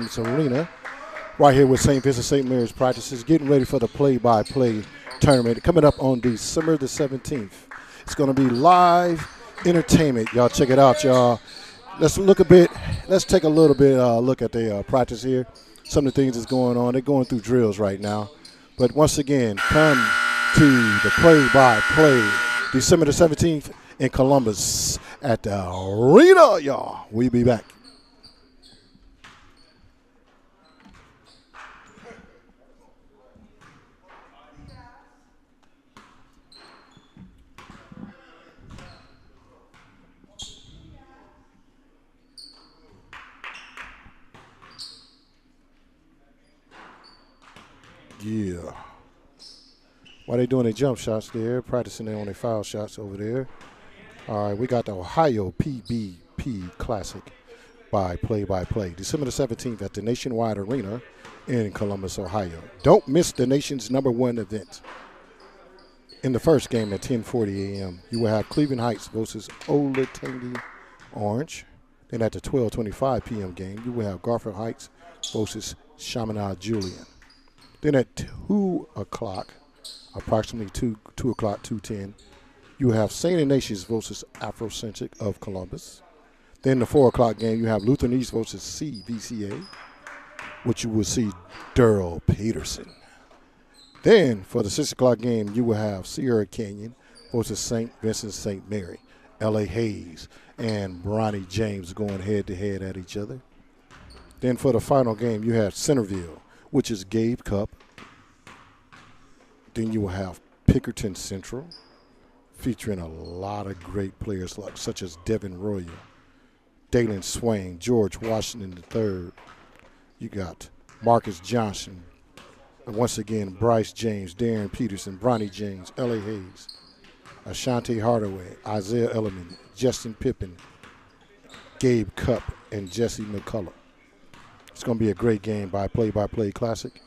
Arena, right here with St. Vincent St. Mary's practices, getting ready for the play-by-play tournament coming up on December the 17th. It's going to be live entertainment. Y'all check it out, y'all. Let's take a little bit look at the practice here. Some of the things that's going on. They're going through drills right now. But once again, come to the play-by-play December the 17th in Columbus at the arena, y'all. We'll be back. Yeah. While they doing their jump shots there, practicing on their foul shots over there. All right, we got the Ohio PBP Classic by play-by-play, December the 17th at the Nationwide Arena in Columbus, Ohio. Don't miss the nation's #1 event. In the first game at 10:40 a.m., you will have Cleveland Heights versus Olentangy Orange. Then at the 12:25 p.m. game, you will have Garfield Heights versus Chaminade Julian. Then at 2 o'clock, approximately 2 o'clock, 2:10, you have St. Ignatius versus Afrocentric of Columbus. Then the 4 o'clock game, you have Lutheran East versus CVCA, which you will see Daryl Peterson. Then for the 6 o'clock game, you will have Sierra Canyon versus St. Vincent St. Mary. L.A. Hayes and Bronny James going head-to-head at each other. Then for the final game, you have Centerville, which is Gabe Cup. Then you will have Pickerton Central, featuring a lot of great players such as Devin Royal, Dalen Swain, George Washington III. You got Marcus Johnson, and once again, Bryce James, Darren Peterson, Bronny James, L.A. Hayes, Ashanti Hardaway, Isaiah Elliman, Justin Pippen, Gabe Cup, and Jesse McCullough. It's going to be a great game by play-by-play classic.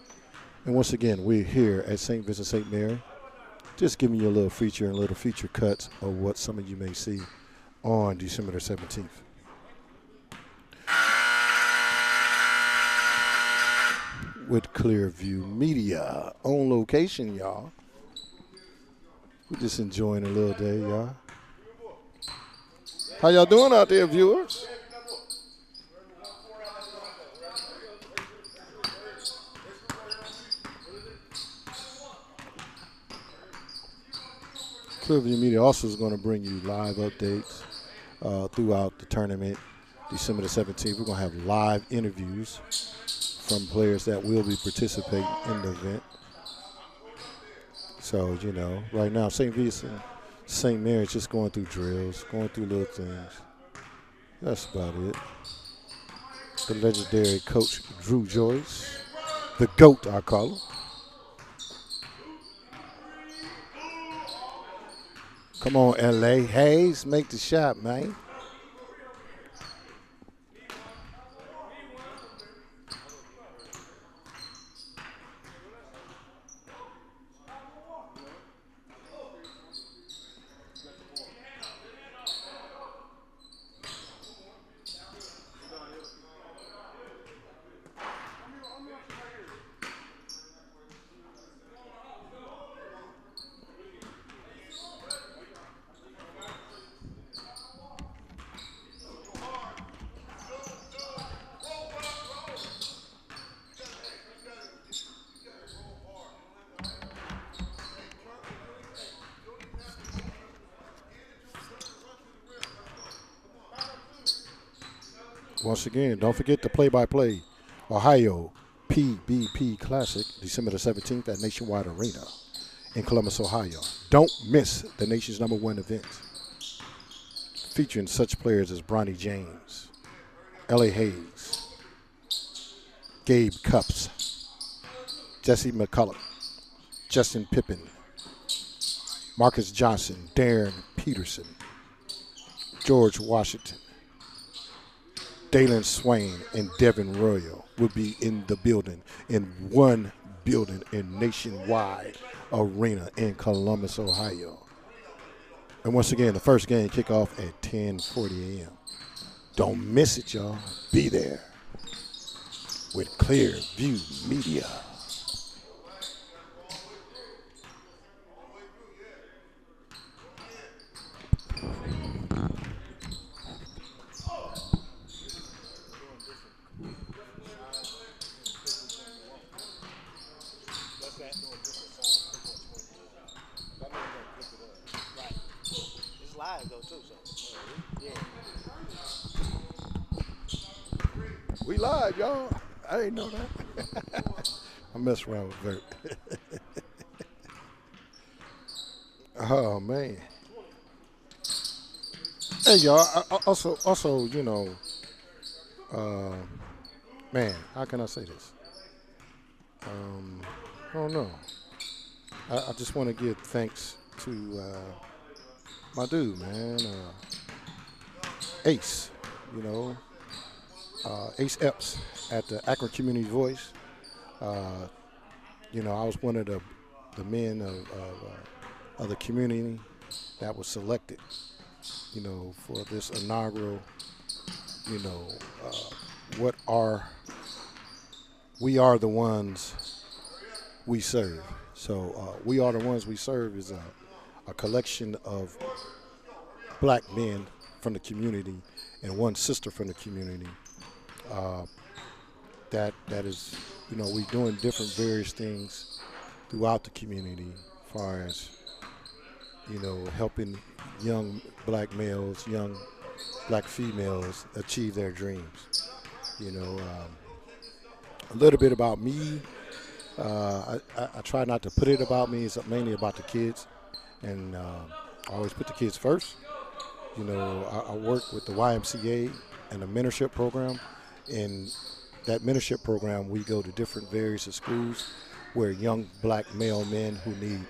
And once again, we're here at St. Vincent St. Mary, just giving you a little feature and a little feature cuts of what some of you may see on December the 17th. With Clearview Media on location, y'all. We're just enjoying a little day, y'all. How y'all doing out there, viewers? Clearview Media also is going to bring you live updates throughout the tournament, December the 17th. We're going to have live interviews from players that will be participating in the event. So, you know, right now, St. Vincent, St. Mary's just going through drills, going through little things. That's about it. The legendary coach, Drew Joyce, the GOAT, I call him. Come on, L.A. Hayes, make the shot, man. Once again, don't forget the play-by-play Ohio PBP Classic, December the 17th at Nationwide Arena in Columbus, Ohio. Don't miss the nation's #1 event, featuring such players as Bronny James, L.A. Hayes, Gabe Cups, Jesse McCullough, Justin Pippen, Marcus Johnson, Darren Peterson, George Washington, Dalen Swain, and Devin Royal will be in the building, in one building in Nationwide Arena in Columbus, Ohio. And once again, the first game kick off at 10:40 a.m. Don't miss it, y'all. Be there. with Clear View Media. We live, y'all. I didn't know that. I mess around with Vert. Oh man. Hey y'all. Also, uh, man, how can I say this? I don't know. I just want to give thanks to my dude, man, Ace. You know, Ace Epps at the Akron Community Voice. Uh, I was one of the men of the community that was selected, for this inaugural, you know, what are we are the ones we serve. So we are the ones we serve is a collection of black men from the community and one sister from the community. That is, we doing different various things throughout the community, as far as helping young black males, young black females achieve their dreams. A little bit about me. I try not to put it about me. It's mainly about the kids, and I always put the kids first. I work with the YMCA and the mentorship program. In that mentorship program, we go to different various schools where young black male men who need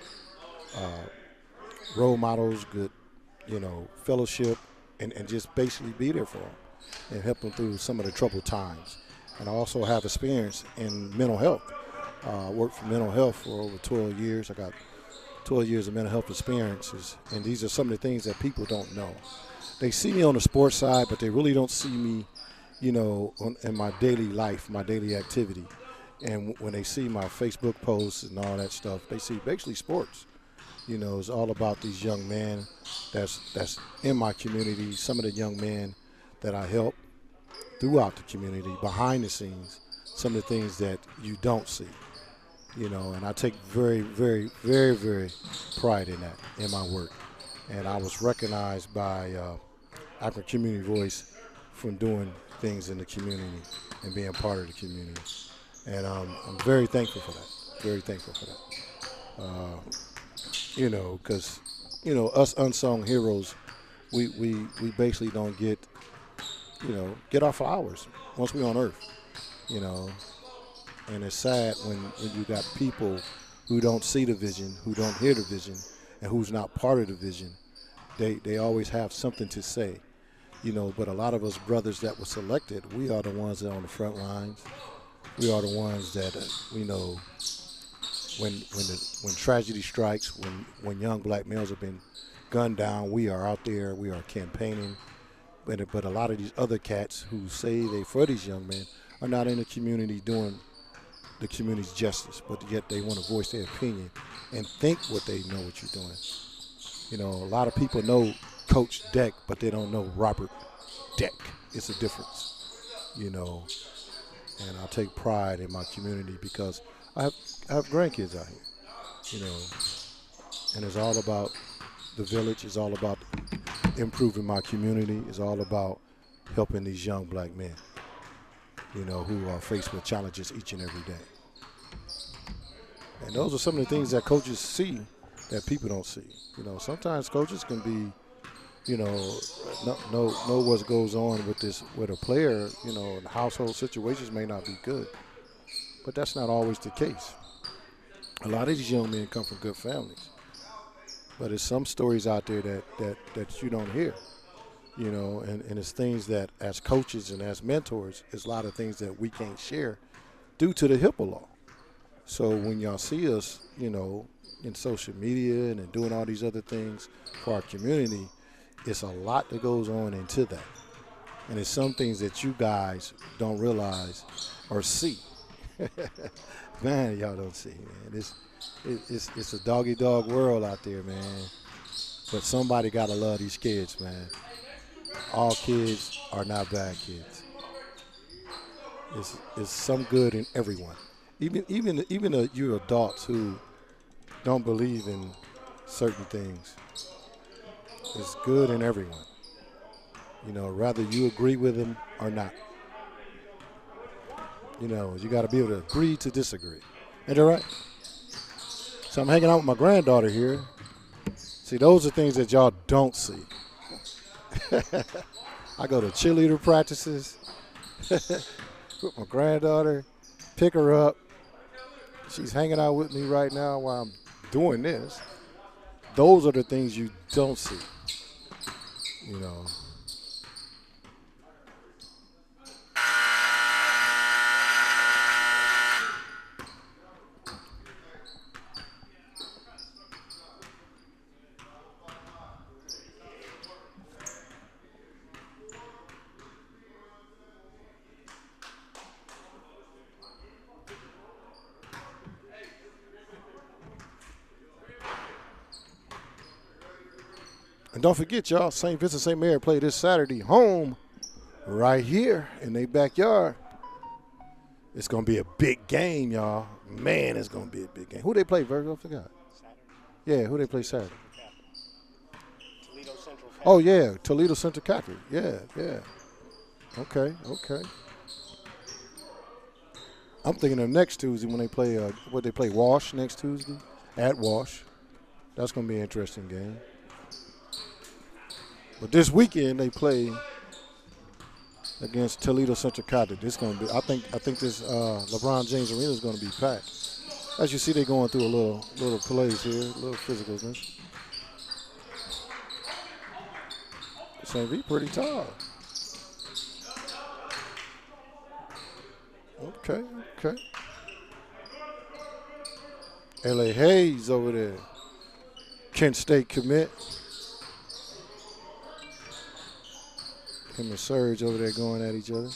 role models, good, fellowship, and just basically be there for them and help them through some of the troubled times. And I also have experience in mental health. I worked for mental health for over 12 years. I got 12 years of mental health experiences, and these are some of the things that people don't know. They see me on the sports side, but they really don't see me, in my daily life, my daily activity. And when they see my Facebook posts and all that stuff, they see basically sports. It's all about these young men that's in my community, some of the young men that I help throughout the community, behind the scenes, some of the things that you don't see. And I take very, very, very, very pride in that, in my work. And I was recognized by Akron Community Voice from doing things in the community and being part of the community. And I'm very thankful for that, very thankful for that. Because, us unsung heroes, we basically don't get our flowers once we're on earth, And it's sad when you got people who don't see the vision, who don't hear the vision, and who's not part of the vision. They always have something to say, but a lot of us brothers that were selected, we are the ones that are on the front lines. We are the ones that, when tragedy strikes, when young black males have been gunned down, we are out there, we are campaigning. But a lot of these other cats who say they for these young men are not in the community doing the community's justice, but yet they want to voice their opinion and think what they know what you're doing. A lot of people know Coach Deck, but they don't know Robert Deck. It's a difference, And I take pride in my community because I have grandkids out here, And it's all about the village. It's all about improving my community. It's all about helping these young black men, who are faced with challenges each and every day. And those are some of the things that coaches see that people don't see. Sometimes coaches can be, know what goes on with a player, and household situations may not be good. But that's not always the case. A lot of these young men come from good families. But there's some stories out there that you don't hear, and it's things that as coaches and as mentors, it's a lot of things that we can't share due to the HIPAA law. So when y'all see us, in social media and doing all these other things for our community, it's a lot that goes on into that. And it's some things that you guys don't realize or see. Man, y'all don't see, man. It's a dog-eat-dog world out there, man. But somebody got to love these kids, man. All kids are not bad kids. It's some good in everyone. Even you adults who don't believe in certain things. It's good in everyone. You know, whether you agree with them or not. You know, you got to be able to agree to disagree. Ain't that right? So I'm hanging out with my granddaughter here. See, those are things that y'all don't see. I go to cheerleader practices with my granddaughter, pick her up. She's hanging out with me right now while I'm doing this. Those are the things you don't see, you know. And don't forget, y'all, St. Vincent St. Mary play this Saturday home right here in their backyard. It's going to be a big game, y'all. Man, it's going to be a big game. Who they play, Virgo? I forgot. Saturday. Yeah, who they play Saturday? Toledo Central Catholic. Oh, yeah, Toledo Central Catholic. Yeah. Okay. I'm thinking of next Tuesday when they play, they play Wash next Tuesday at Wash. That's going to be an interesting game. But this weekend they play against Toledo Central Catholic. This going to be. I think this LeBron James Arena is going to be packed. As you see, they're going through a little plays here, a little physicalness. St. V pretty tall. Okay. L.A. Hayes over there. Kent State commit. Him and Serge over there going at each other.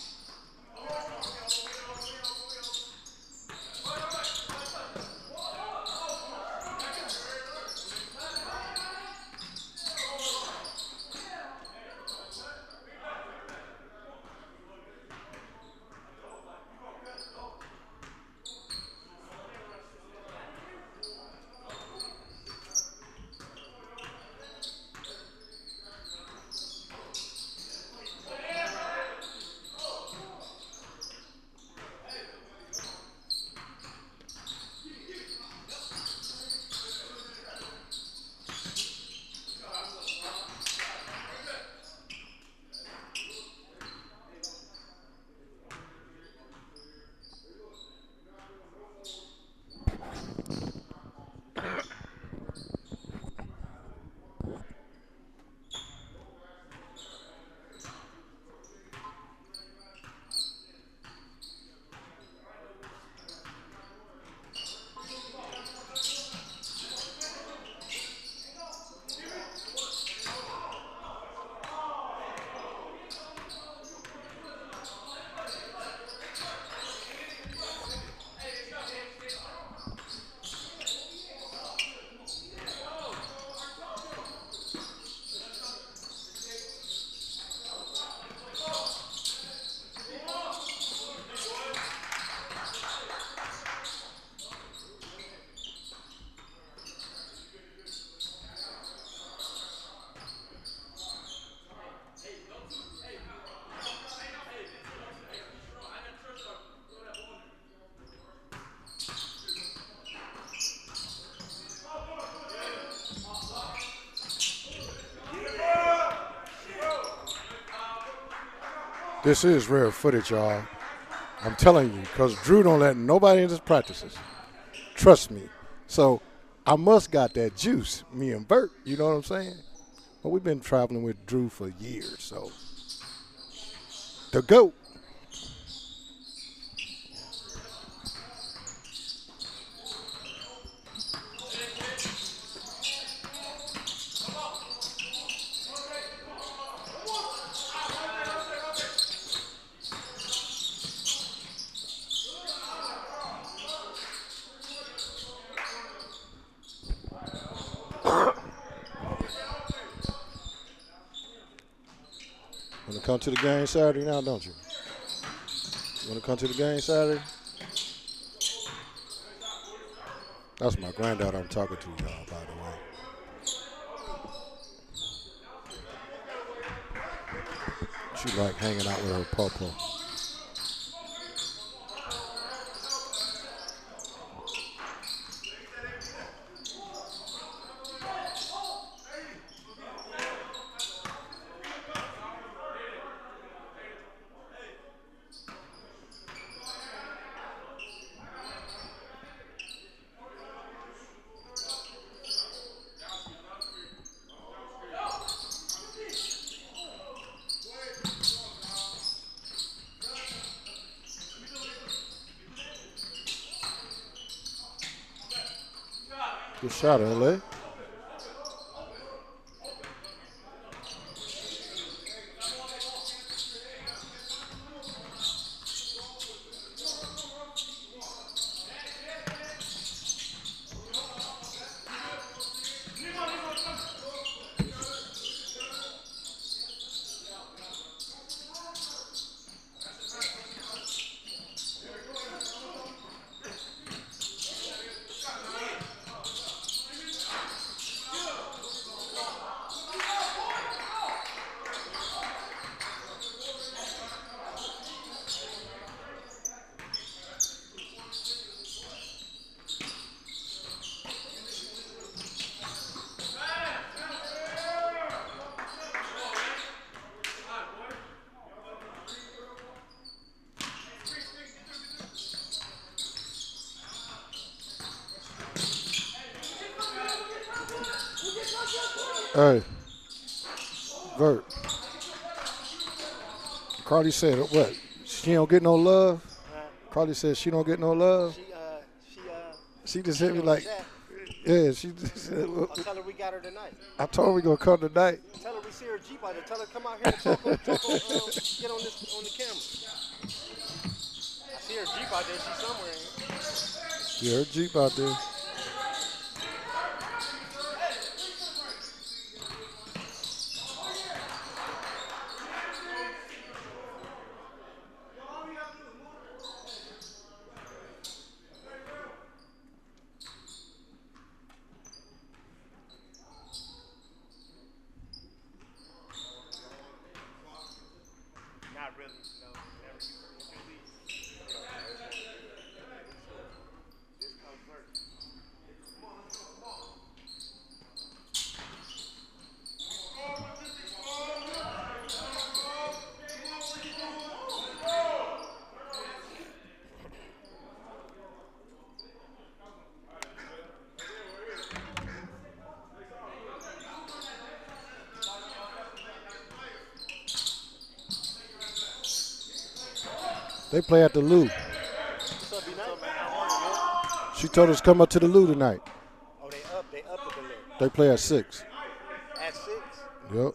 This is rare footage, y'all. I'm telling you, because Drew don't let nobody in his practices. Trust me. So I must got that juice, me and Bert, you know what I'm saying? But we've been traveling with Drew for years, so. The GOAT. come to the game Saturday now, don't you? You want to come to the game Saturday? That's my granddaughter I'm talking to, y'all, by the way. She like hanging out with her papa. Good shot, LA. Hey, Vert. Cardi said what? She don't get no love. Cardi said she don't get no love. She just hit me like, yeah. She just said, I'll tell her we got her tonight. I told her we gonna come tonight. Tell her we see her Jeep out there. Tell her come out here and talk on get on the camera. I see her Jeep out there. She's somewhere in here. Yeah, her Jeep out there. Not really, no. Never used to leave. This comes first. They play at the Lou. What's up, B-Night? She told us to come up to the Lou tonight. Oh, they up at the lip. They play at 6. At 6? Yep. So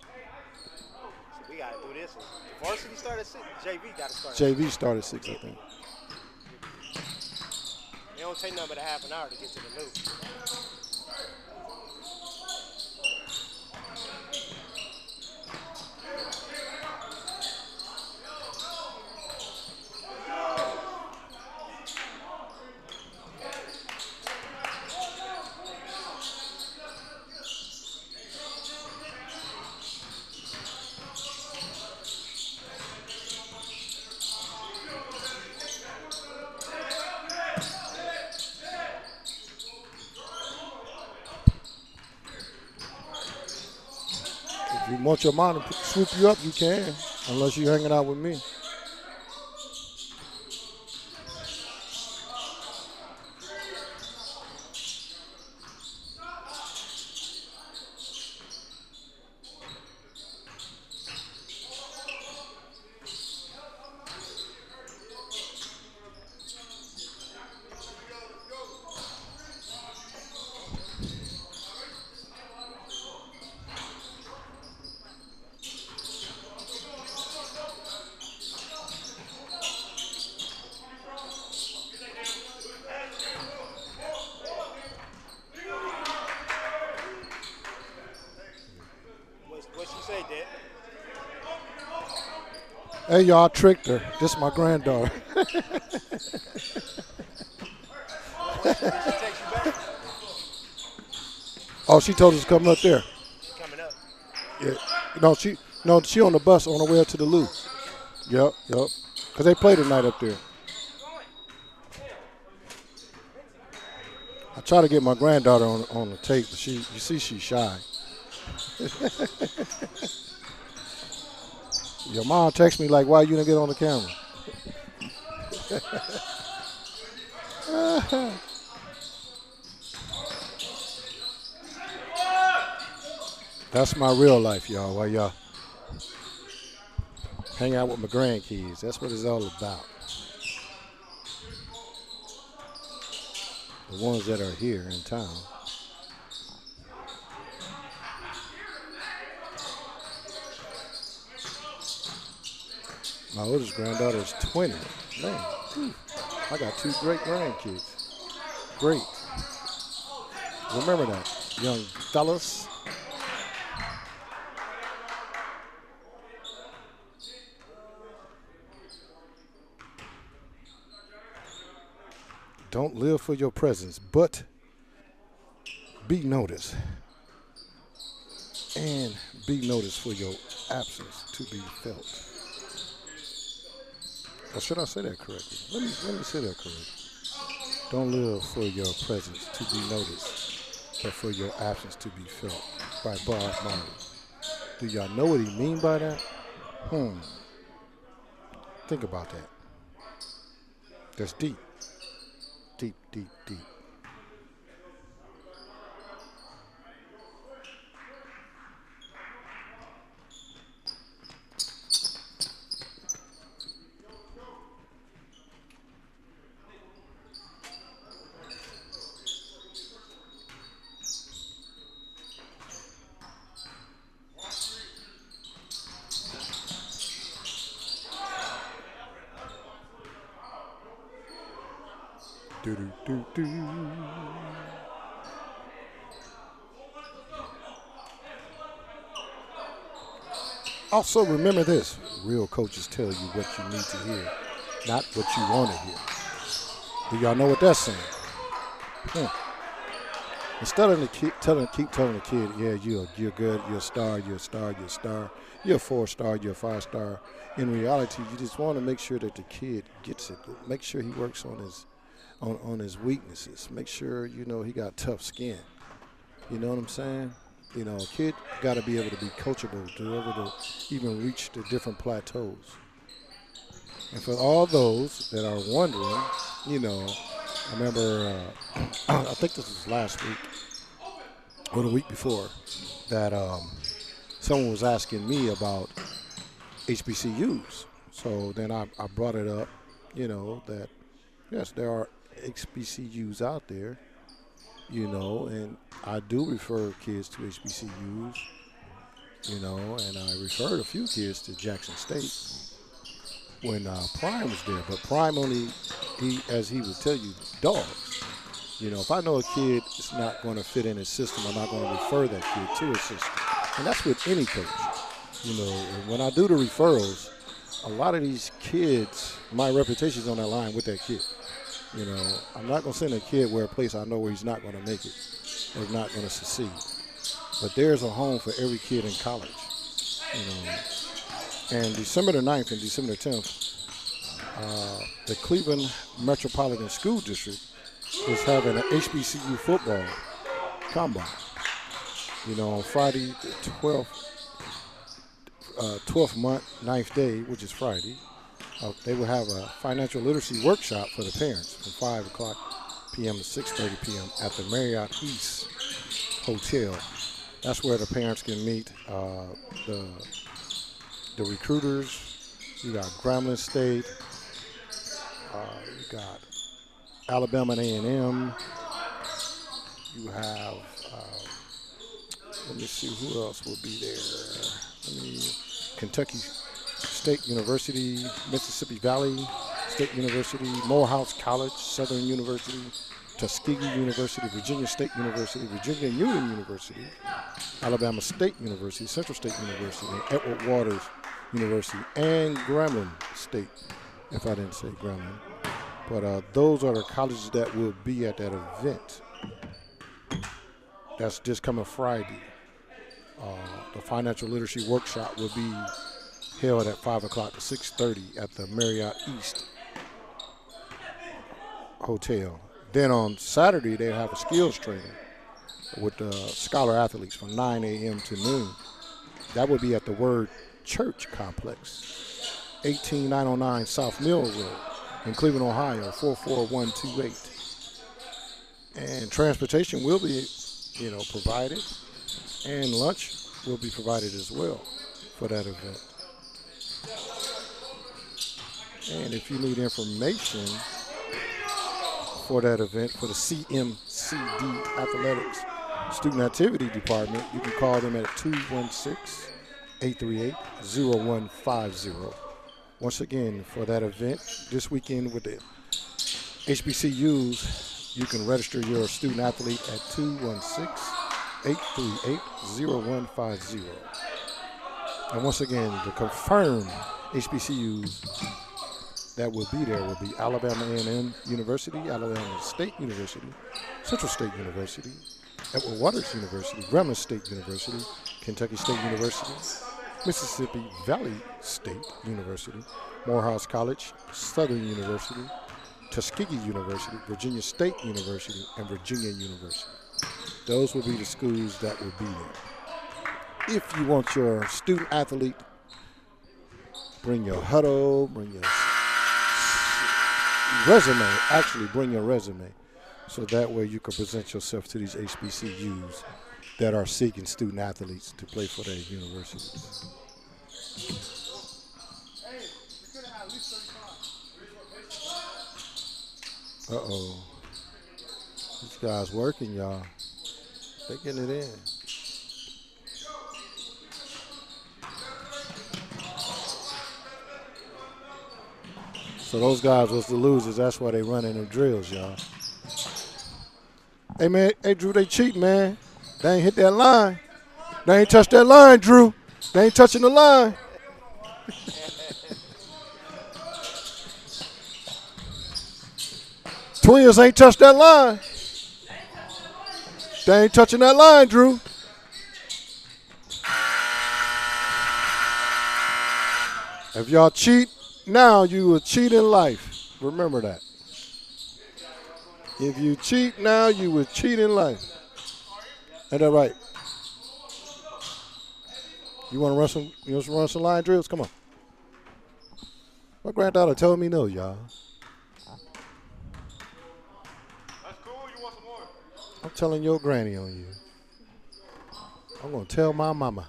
we got to do this. The varsity start at 6. JV got to start. JV started at 6, I think. It don't take nothing but a half an hour to get to the loop. If you want your mom to swoop you up, you can, unless you're hanging out with me. Hey, y'all, I tricked her. This is my granddaughter. Did she text you back? Oh, she told us to come up there. She coming up. Yeah. No, she on the bus on her way up to the Lou. Oh, is she? Yep. Because they play tonight up there. I try to get my granddaughter on the tape, but you see she's shy. Your mom texts me like, why you didn't get on the camera? That's my real life, y'all. While y'all hang out with my grandkids. That's what it's all about. The ones that are here in town. My oldest granddaughter is 20. Man, I got 2 great grandkids. Great. Remember that, young fellas. Don't live for your presence, but be noticed. And be noticed for your absence to be felt. Or should I say that correctly? Let me say that correctly. Don't live for your presence to be noticed, but for your absence to be felt. By Bob Marley. Do y'all know what he mean by that? Think about that. That's deep. Deep, deep, deep. Do do do do. Also, remember this: real coaches tell you what you need to hear, not what you want to hear. Do y'all know what that's saying? Instead of keep telling the kid, yeah, you're good, you're a star, you're a star, you're a star, you're a 4-star, you're a 5-star. In reality, you just want to make sure that the kid gets it. Make sure he works on his weaknesses. Make sure he got tough skin. You know what I'm saying? A kid got to be able to be coachable to be able to even reach the different plateaus. And for all those that are wondering, I remember, I think this was last week or the week before, that someone was asking me about HBCUs. So then I brought it up, that yes, there are HBCUs out there, and I do refer kids to HBCUs, and I referred a few kids to Jackson State when Prime was there. But Prime only, as he would tell you, dogs. If I know a kid is not going to fit in his system, I'm not going to refer that kid to his system. And that's with any coach. And when I do the referrals, a lot of these kids, my reputation is on that line with that kid. I'm not going to send a kid where a place I know where he's not going to make it or not going to succeed. But there's a home for every kid in college. And December the 9th and December the 10th, the Cleveland Metropolitan School District is having an HBCU football combine. On Friday the 12th month, 9th day, which is Friday, they will have a financial literacy workshop for the parents from 5 o'clock p.m. to 6:30 p.m. at the Marriott East Hotel. That's where the parents can meet the recruiters. You got Grambling State. You got Alabama A&M. You have, let me see who else will be there. Kentucky State University, Mississippi Valley State University, Morehouse College, Southern University, Tuskegee University, Virginia State University, Virginia Union University, Alabama State University, Central State University, and Edward Waters University and Grambling State, if I didn't say Grambling. But those are the colleges that will be at that event. That's this coming Friday. The financial literacy workshop will be held at 5 o'clock to 6:30 at the Marriott East Hotel. Then on Saturday, they'll have a skills training with scholar athletes from 9 a.m. to noon. That will be at the Word Church Complex, 18909 South Mill Road in Cleveland, Ohio, 44128. And transportation will be, provided, and lunch will be provided as well for that event. And if you need information for that event, for the CMCD Athletics Student Activity Department, you can call them at 216-838-0150. Once again, for that event this weekend with the HBCUs, you can register your student athlete at 216-838-0150. And once again, the confirmed HBCUs that will be there will be Alabama A&M University, Alabama State University, Central State University, Edward Waters University, Grambling State University, Kentucky State University, Mississippi Valley State University, Morehouse College, Southern University, Tuskegee University, Virginia State University, and Virginia University. Those will be the schools that will be there. If you want your student athlete, bring your huddle, bring your resume. Actually, bring your resume. So that way you can present yourself to these HBCUs that are seeking student athletes to play for their universities. Uh-oh. These guys working, y'all. They're getting it in. So those guys was the losers. That's why they running them drills, y'all. Hey, man. Hey, Drew, they cheating, man. They ain't hit that line. They ain't touched that line, Drew. They ain't touching the line. Twins ain't touched that line. They ain't touching that line, Drew. If y'all cheat now, you will cheat in life. Remember that. If you cheat now, you will cheat in life. Ain't that right? You want to run some line drills? Come on. My granddaughter told me no, y'all. That's cool. You want some more? I'm telling your granny on you. I'm going to tell my mama.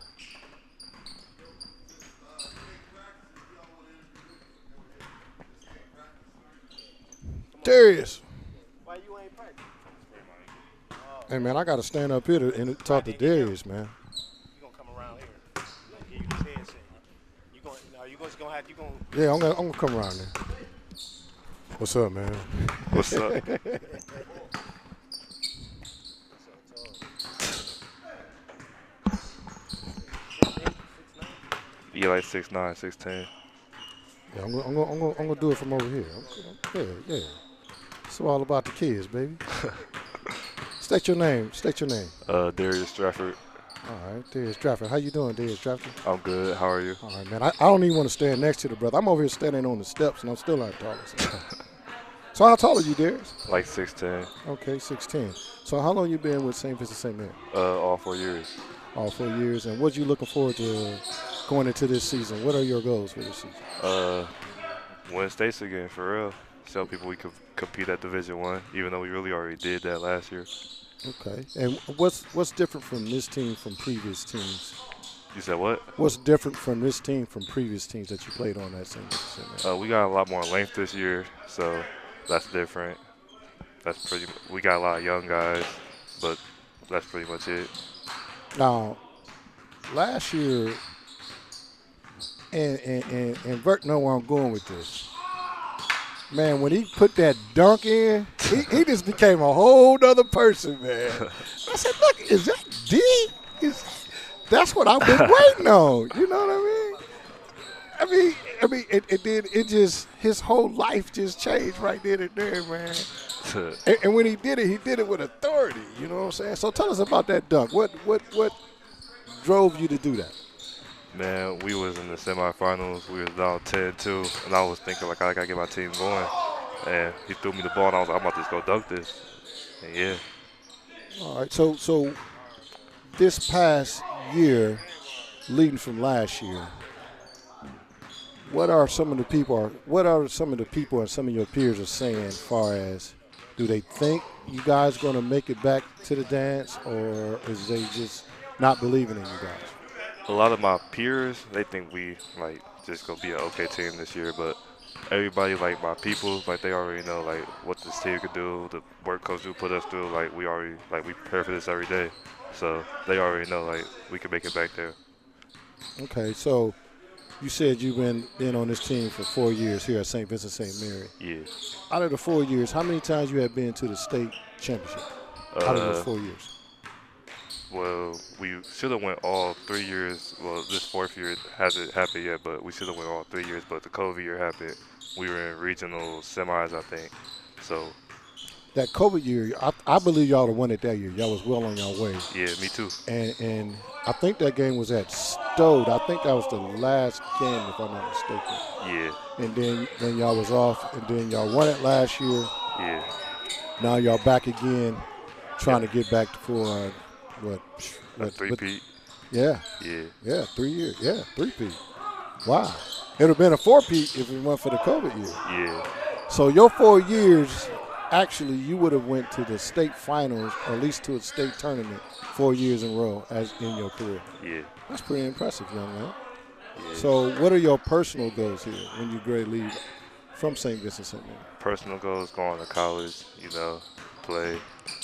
Darius. Why you ain't practicing? Hey, man, I got to stand up here and talk to Darius, man. You gonna come around here? Give you this headset. You just gonna have Yeah, I'm gonna come around there. What's up, man? What's up? You like 6'9", 6'10". Yeah, I'm gonna do it from over here. Yeah. It's all about the kids, baby. State your name. Darius Stratford. All right, Darius Stratford. How you doing, Darius Stratford? I'm good. How are you? All right, man. I don't even want to stand next to the brother. I'm over here standing on the steps, and I'm still not tall. So how tall are you, Darius? Like 6'10". Okay, 6'10". So how long you been with St. Vincent St. Mary? All 4 years. All 4 years. And what you looking forward to going into this season? What are your goals for this season? Win states again, for real. Tell people we could compete at Division I, even though we really already did that last year. Okay. And what's different from this team from previous teams? You said what? What's different from this team from previous teams that you played on that St. Vincent? We got a lot more length this year, so that's different. We got a lot of young guys, but that's pretty much it. Now, last year, and Bert know where I'm going with this. Man, when he put that dunk in, he just became a whole other person, man. I said, look, is that D? That's what I've been waiting on. You know what I mean? it did. It just his whole life just changed right then and there, man. And when he did it with authority. You know what I'm saying? So tell us about that dunk. What drove you to do that? Man, we was in the semifinals. We was down 10-2, and I was thinking like I gotta get my team going. And he threw me the ball, and I was like, I'm about to just go dunk this. And yeah. All right. So this past year, leading from last year, what are some of the people and some of your peers are saying as far as do they think you guys going to make it back to the dance, or is they just not believing in you guys? A lot of my peers, they think we like just gonna be an okay team this year, but everybody like my people, like they already know like what this team could do, the work coach will put us through. Like we already like we prepare for this every day, so they already know like we can make it back there. Okay, so you said you've been on this team for 4 years here at St. Vincent St. Mary. Yeah. Out of the 4 years, how many times you have been to the state championship? Out of those 4 years. Well, we should have went all 3 years. Well, this fourth year hasn't happened yet, but we should have went all 3 years. But the COVID year happened. We were in regional semis, I think. So. That COVID year, I believe y'all have won it that year. Y'all was well on y'all way. Yeah, me too. And I think that game was at Stode. I think that was the last game, if I'm not mistaken. Yeah. And then y'all was off, and then y'all won it last year. Yeah. Now y'all back again, trying to get back to full. A three-peat. Yeah. Yeah. Yeah, 3 years. Yeah, three-peat. Wow. It would have been a four-peat if it went for the COVID year. Yeah. So your 4 years, actually, you would have went to the state finals, or at least to a state tournament 4 years in a row as in your career. Yeah. That's pretty impressive, young man. Yeah. So what are your personal goals here when you grade leave from St. Vincent St. Mary? Personal goals, going to college, play,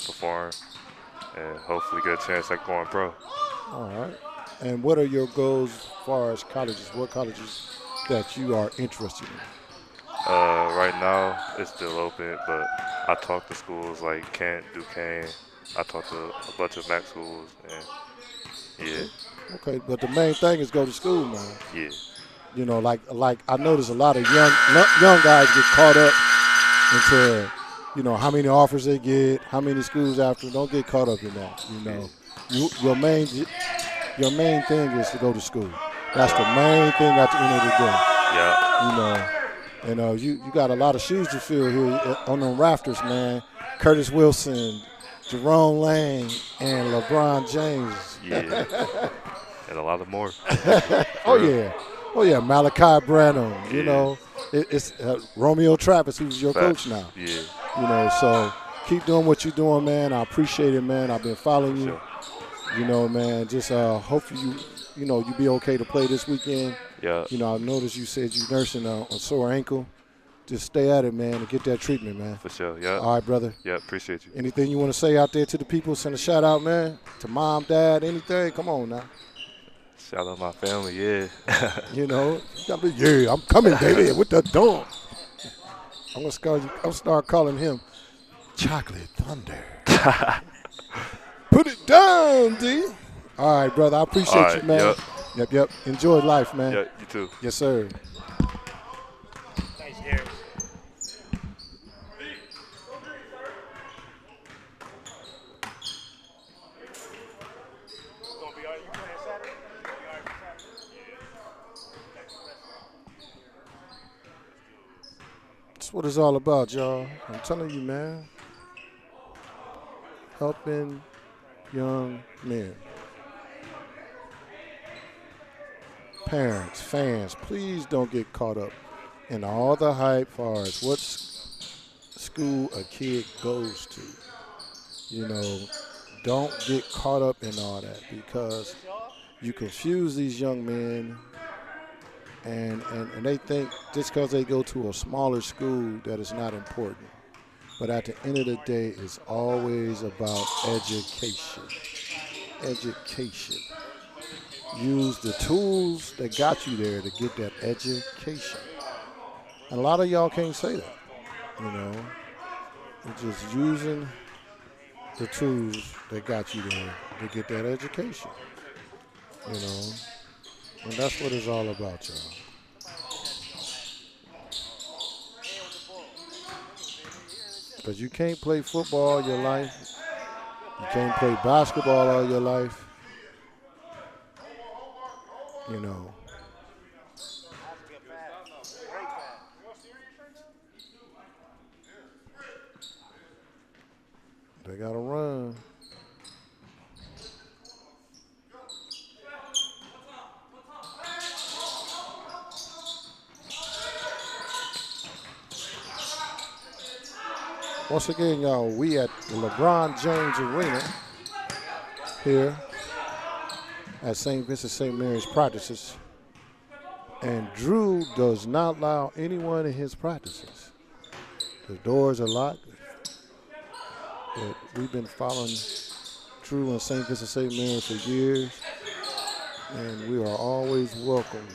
perform, and hopefully get a chance at going pro. All right. And what are your goals as far as colleges? What colleges that you are interested in? Right now, it's still open, but I talk to schools like Kent, Duquesne. I talk to a bunch of MAC schools, and yeah. Okay, but the main thing is go to school, man. Yeah. You know, like I notice a lot of young guys get caught up into, how many offers they get, how many schools after. Don't get caught up in that. Your main thing is to go to school. That's the main thing at the end of the day. Yeah. You got a lot of shoes to fill here on them rafters, man. Curtis Wilson, Jerome Lane, and LeBron James. Yeah. And a lot of more. Oh yeah, Malachi Branham. It's Romeo Travis, who's your coach now. Yeah. So keep doing what you're doing, man. I appreciate it, man. I've been following you. Sure. Man. Just hopefully you be okay to play this weekend. Yeah. I noticed you said you're nursing a sore ankle. Just stay at it, man, and get that treatment, man. For sure. Yeah. All right, brother. Yeah. Appreciate you. Anything you want to say out there to the people? Send a shout out, man. To mom, dad, anything. Come on now. Shout out my family, yeah. You gotta be, yeah, I'm coming, baby, with the dog. I'm gonna start calling him Chocolate Thunder. Put it down, D. All right, brother. I appreciate you, man. Yep. Enjoy life, man. Yeah, you too. Yes, sir. Thanks, Darius. That's what it's all about, y'all. I'm telling you, man. Helping young men. Parents, fans, please don't get caught up in all the hype as far as what school a kid goes to. Don't get caught up in all that, because you confuse these young men and they think just because they go to a smaller school that it's not important. But at the end of the day, it's always about education. Education. Use the tools that got you there to get that education. And a lot of y'all can't say that. You're just using the tools that got you there to get that education. And that's what it's all about, y'all. Because you can't play football all your life. You can't play basketball all your life. You know. That's a good pass. Great pass. They got to run. Once again, y'all, we at the LeBron James Arena here at St. Vincent St. Mary's practices. And Drew does not allow anyone in his practices. The doors are locked. But we've been following Drew and St. Vincent St. Mary's for years. And we are always welcome.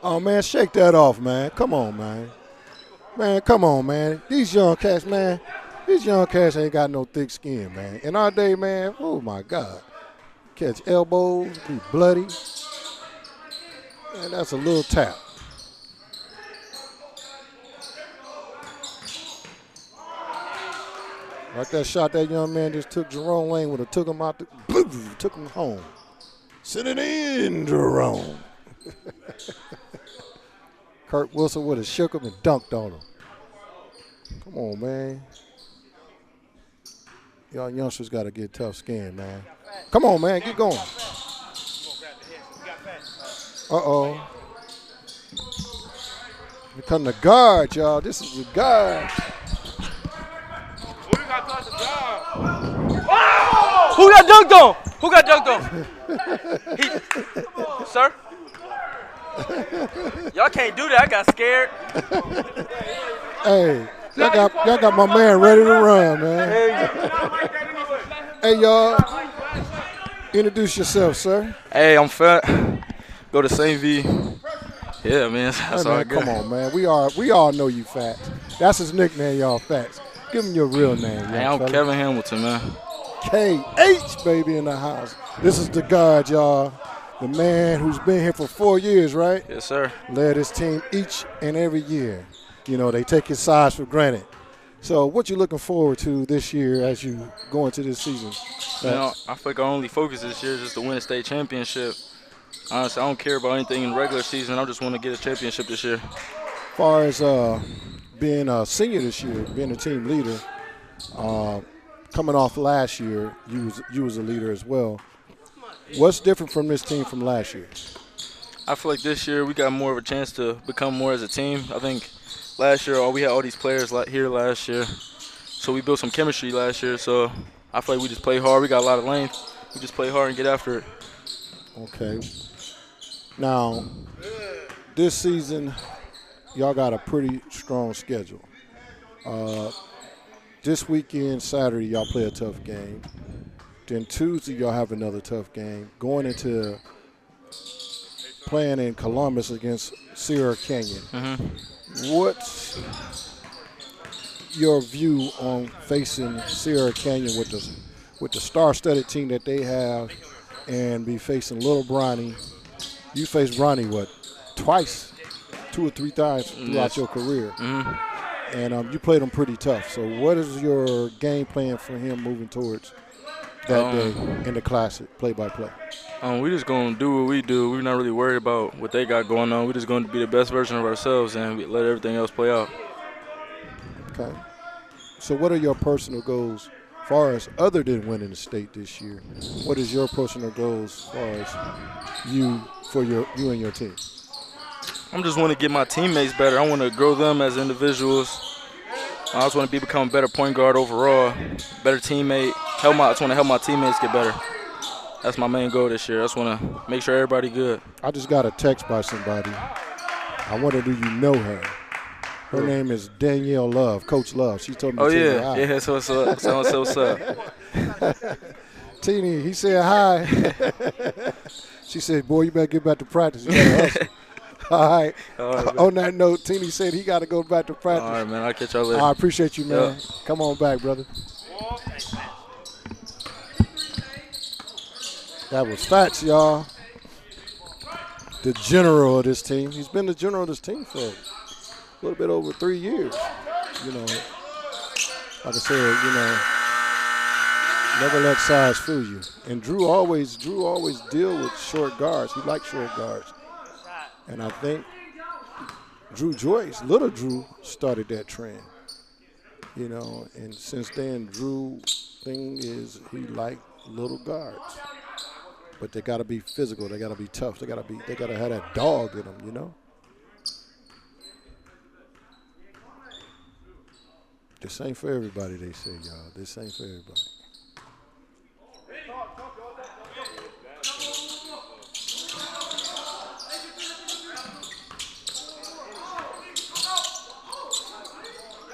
Oh, man, shake that off, man. Come on, man. Man, come on, man. These young cats, man, ain't got no thick skin, man. In our day, man, oh, my God. Catch elbows, be bloody. And that's a little tap. Like that shot that young man just took Jerome Lane would have took him out, took him home. Send it in, Jerome. Kurt Wilson would have shook him and dunked on him. Come on, man. Y'all youngsters got to get tough skin, man. Come on, man. Get going. Uh-oh. Here come the guard, y'all. This is the guard. Who got dunked on? Who got dunked on? Sir? Y'all can't do that. I got scared. Hey, y'all got my man ready to run, man. Hey, y'all. Introduce yourself, sir. Hey, I'm Fat. Go to St. V. Yeah, man. That's Hey, all I man, got. come on, man. We all know you, Fat. That's his nickname, y'all, Fats. Give him your real name, Hey, young I'm fella. Kevin Hamilton, man. KH, baby, in the house. This is the guard, y'all. The man who's been here for 4 years, right? Yes, sir. Led his team each and every year. You know, they take his size for granted. So what you looking forward to this year as you go into this season? You know, I feel like our only focus this year is just to win a state championship. Honestly, I don't care about anything in the regular season. I just want to get a championship this year. As far as being a senior this year, being a team leader, coming off last year, you was a leader as well. What's different from this team from last year? I feel like this year we got more of a chance to become more as a team. I think last year we had all these players here last year, so we built some chemistry last year. So I feel like we just play hard. We got a lot of length. We just play hard and get after it. Okay. Now, this season, y'all got a pretty strong schedule. This weekend, Saturday, y'all play a tough game. Then Tuesday, y'all have another tough game. Going into playing in Columbus against Sierra Canyon. Mm-hmm. What's your view on facing Sierra Canyon with the star-studded team that they have and be facing Little Bronny? You faced Bronny, what, twice, 2 or 3 times throughout your career. Mm-hmm. And you played him pretty tough. So what is your game plan for him moving towards that day in the Classic, play-by-play? We just going to do what we do. We're not really worried about what they got going on. We're just going to be the best version of ourselves and let everything else play out. Okay. So what are your personal goals as far as other than winning the state this year? What is your personal goals as far as you and your team? I just want to get my teammates better. I want to grow them as individuals. I just want to become a better point guard overall, better teammate. I just want to help my teammates get better. That's my main goal this year. I just want to make sure everybody good. I just got a text by somebody. I wonder, do you know her? Her name is Danielle Love, Coach Love. She told me to tell you hi. Yeah, so what's up? Teeny, he said hi. She said, boy, you better get back to practice. You gotta hustle. All right. On that note, Teeny said he got to go back to practice. All right, man. I'll catch y'all later. I appreciate you, man. Yeah. Come on back, brother. That was Fats, y'all. The general of this team. He's been the general of this team for a little bit over 3 years. You know, like I said, you know, never let size fool you. And Drew always deal with short guards. He likes short guards. And I think Joyce, little Drew, started that trend. You know, and since then, Drew thing is he like little guards. But they got to be physical. They got to be tough. They got to have that dog in them, you know? This ain't for everybody, they say, y'all. This ain't for everybody.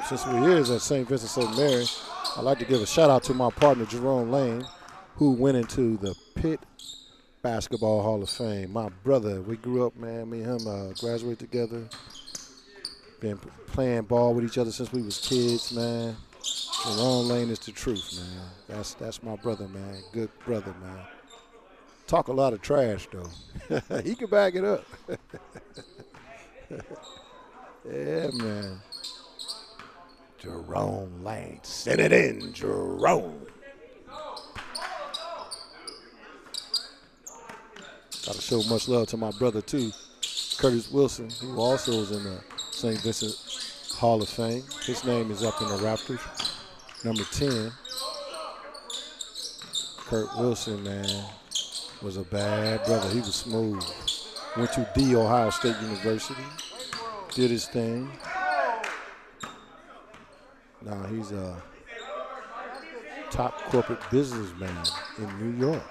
Since we're here at St. Vincent St. Mary, I'd like to give a shout out to my partner, Jerome Lane, who went into the Pitt Basketball Hall of Fame. My brother, we grew up, man. Me and him graduated together. Been playing ball with each other since we was kids, man. Jerome Lane is the truth, man. That's my brother, man. Good brother, man. Talk a lot of trash, though. He can back it up. Yeah, man. Jerome Lane. Send it in, Jerome. Got to show much love to my brother, too, Curtis Wilson, who also is in the St. Vincent Hall of Fame. His name is up in the Raptors. Number 10. Kurt Wilson, man, was a bad brother. He was smooth. Went to the Ohio State University. Did his thing. Now he's a top corporate businessman in New York.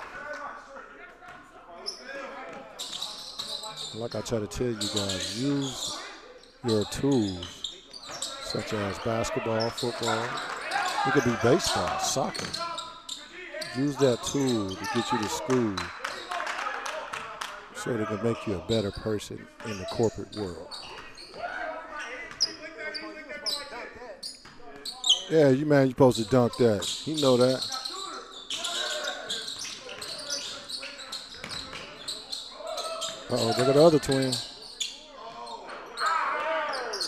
Like I try to tell you guys, use your tools, such as basketball, football. It could be baseball, soccer. Use that tool to get you to school so they can make you a better person in the corporate world. Yeah, you're supposed to dunk that. He know that. Uh-oh, look at the other twin.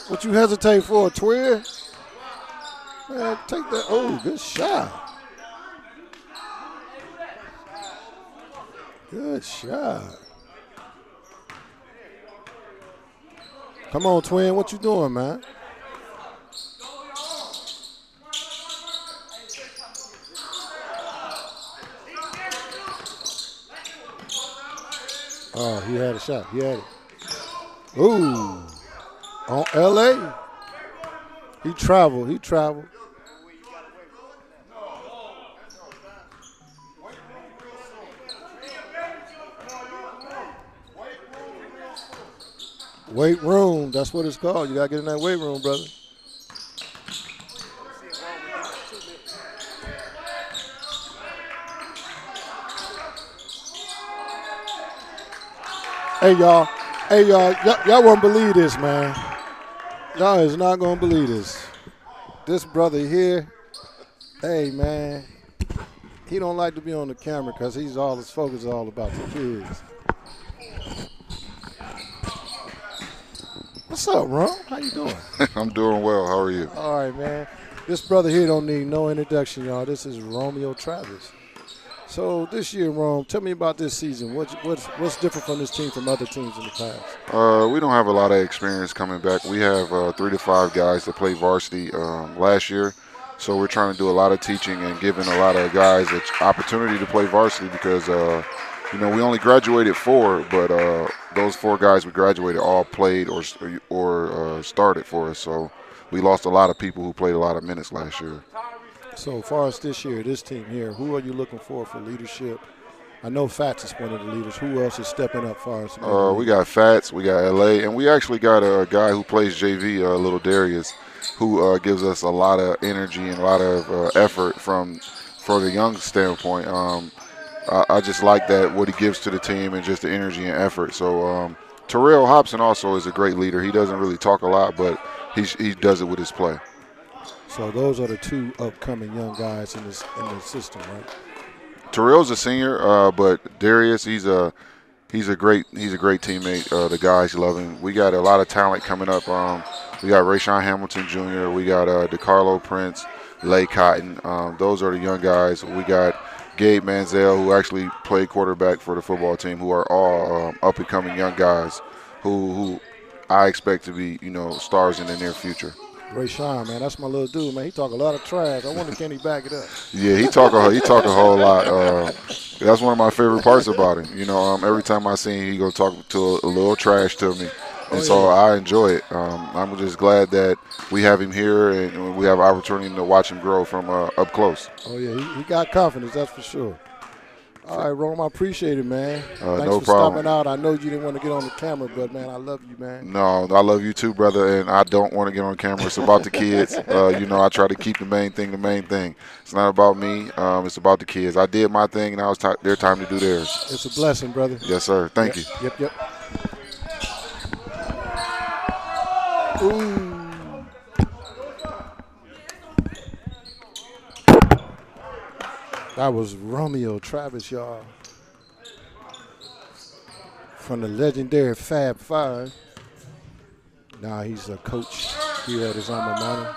What you hesitate for, twin? Man, take that. Oh, good shot. Good shot. Come on, twin. What you doing, man? Oh, he had a shot. He had it. Ooh. On L.A. He traveled. Weight room. That's what it's called. You got to get in that weight room, brother. Hey, y'all. Y'all won't believe this, man. Y'all is not going to believe this. This brother here, hey, man, he don't like to be on the camera because his focus is all about the kids. What's up, Ron? How you doing? I'm doing well. How are you? All right, man. This brother here don't need no introduction, y'all. This is Romeo Travis. So this year, Rome, tell me about this season. What's different from this team from other teams in the past? We don't have a lot of experience coming back. We have 3 to 5 guys that played varsity last year. So we're trying to do a lot of teaching and giving a lot of guys an opportunity to play varsity because, we only graduated 4, but those 4 guys we graduated all played or started for us. So we lost a lot of people who played a lot of minutes last year. So far as this year, this team here, who are you looking for leadership? I know Fats is one of the leaders. Who else is stepping up far as we got Fats, we got LA, and we actually got a guy who plays JV, little Darius, who gives us a lot of energy and a lot of effort for the young standpoint. I just like that, what he gives to the team and just the energy and effort. So Terrell Hobson also is a great leader. He doesn't really talk a lot, but he does it with his play. So those are the 2 upcoming young guys in the system, right? Terrell's a senior, but Darius, he's a great teammate. The guys love him. We got a lot of talent coming up. We got Rayshawn Hamilton Jr. We got DeCarlo Prince, Lay Cotton. Those are the young guys. We got Gabe Manziel, who actually played quarterback for the football team, who are all up and coming young guys who I expect to be, stars in the near future. Rayshawn, man, that's my little dude, man. He talk a lot of trash. I wonder, can he back it up? Yeah, he talk a whole lot. That's one of my favorite parts about him. Every time I see him, he go talk to a little trash to me, and so I enjoy it. I'm just glad that we have him here and we have an opportunity to watch him grow from up close. Oh yeah, he got confidence, that's for sure. All right, Rome, I appreciate it, man. Thanks no for problem. stopping out. I know you didn't want to get on the camera, but, man, I love you, man. No, I love you too, brother, and I don't want to get on camera. It's about the kids. I try to keep the main thing. It's not about me. It's about the kids. I did my thing, and now it's their time to do theirs. It's a blessing, brother. Yes, sir. Thank you. Yep. Ooh. That was Romeo Travis, y'all, from the legendary Fab Five. Now he's a coach here at his alma mater.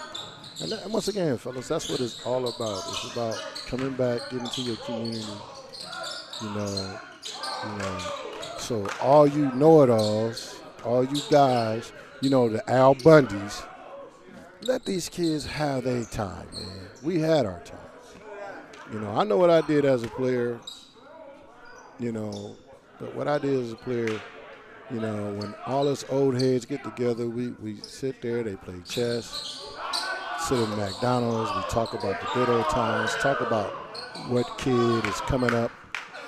And once again, fellas, that's what it's all about. It's about coming back, giving to your community. So all you know-it-alls, all you guys, the Al Bundys, let these kids have their time, man. We had our time. I know what I did as a player, but what I did as a player, when all us old heads get together, we sit there, they play chess, sit in McDonald's, we talk about the good old times, talk about what kid is coming up,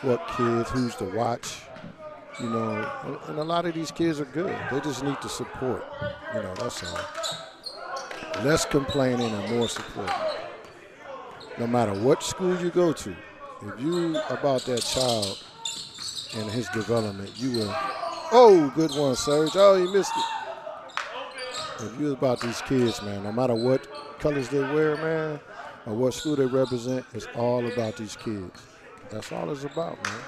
what kids, who's to watch, and a lot of these kids are good. They just need the support, that's all. Less complaining and more support. No matter what school you go to, if you about that child and his development, you will. Oh, good one, Serge. Oh, he missed it. If you're about these kids, man, no matter what colors they wear, man, or what school they represent, it's all about these kids. That's all it's about, man.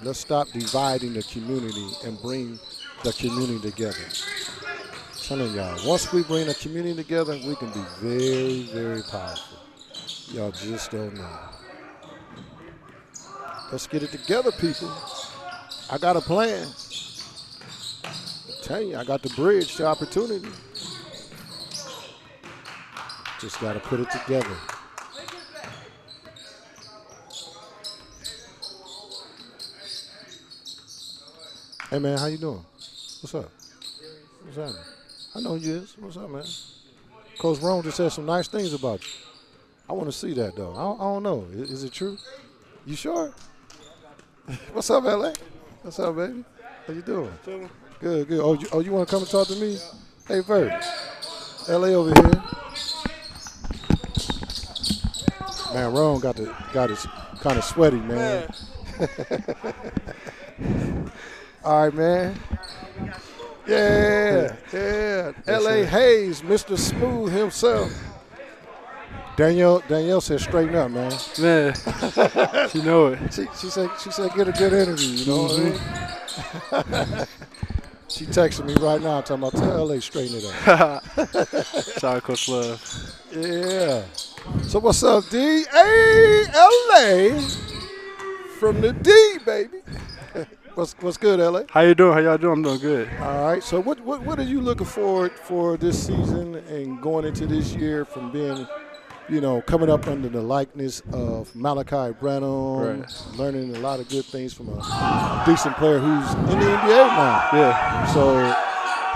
Let's stop dividing the community and bring the community together. Telling y'all, once we bring the community together, we can be very, very powerful. Y'all just don't know. Let's get it together, people. I got a plan. I'm telling you, I got the bridge to opportunity. Just got to put it together. Hey, man, how you doing? What's up? What's happening? I know who you is. What's up, man? Coach Rome just said some nice things about you. I want to see that, though. I don't know. Is it true? You sure? What's up, LA? What's up, baby? How you doing? Good. Oh, you want to come and talk to me? Hey, Vert. LA over here. Man, Rome got his kind of sweaty, man. All right, man. Yeah. L.A. Hayes, Mr. Smooth himself. Danielle said straighten up, man. Man, she know it. She said get a good interview, you know what I mean? She texted me right now talking about tell L.A. straighten it up. Shout out Coach Love. Yeah. So what's up, D? Hey, L.A. from the D, baby. What's good, LA? How you doing? How y'all doing? I'm doing good. All right. So what are you looking forward for this season and going into this year from being, coming up under the likeness of Malachi Branham, right. Learning a lot of good things from a decent player who's in the NBA now. Yeah. So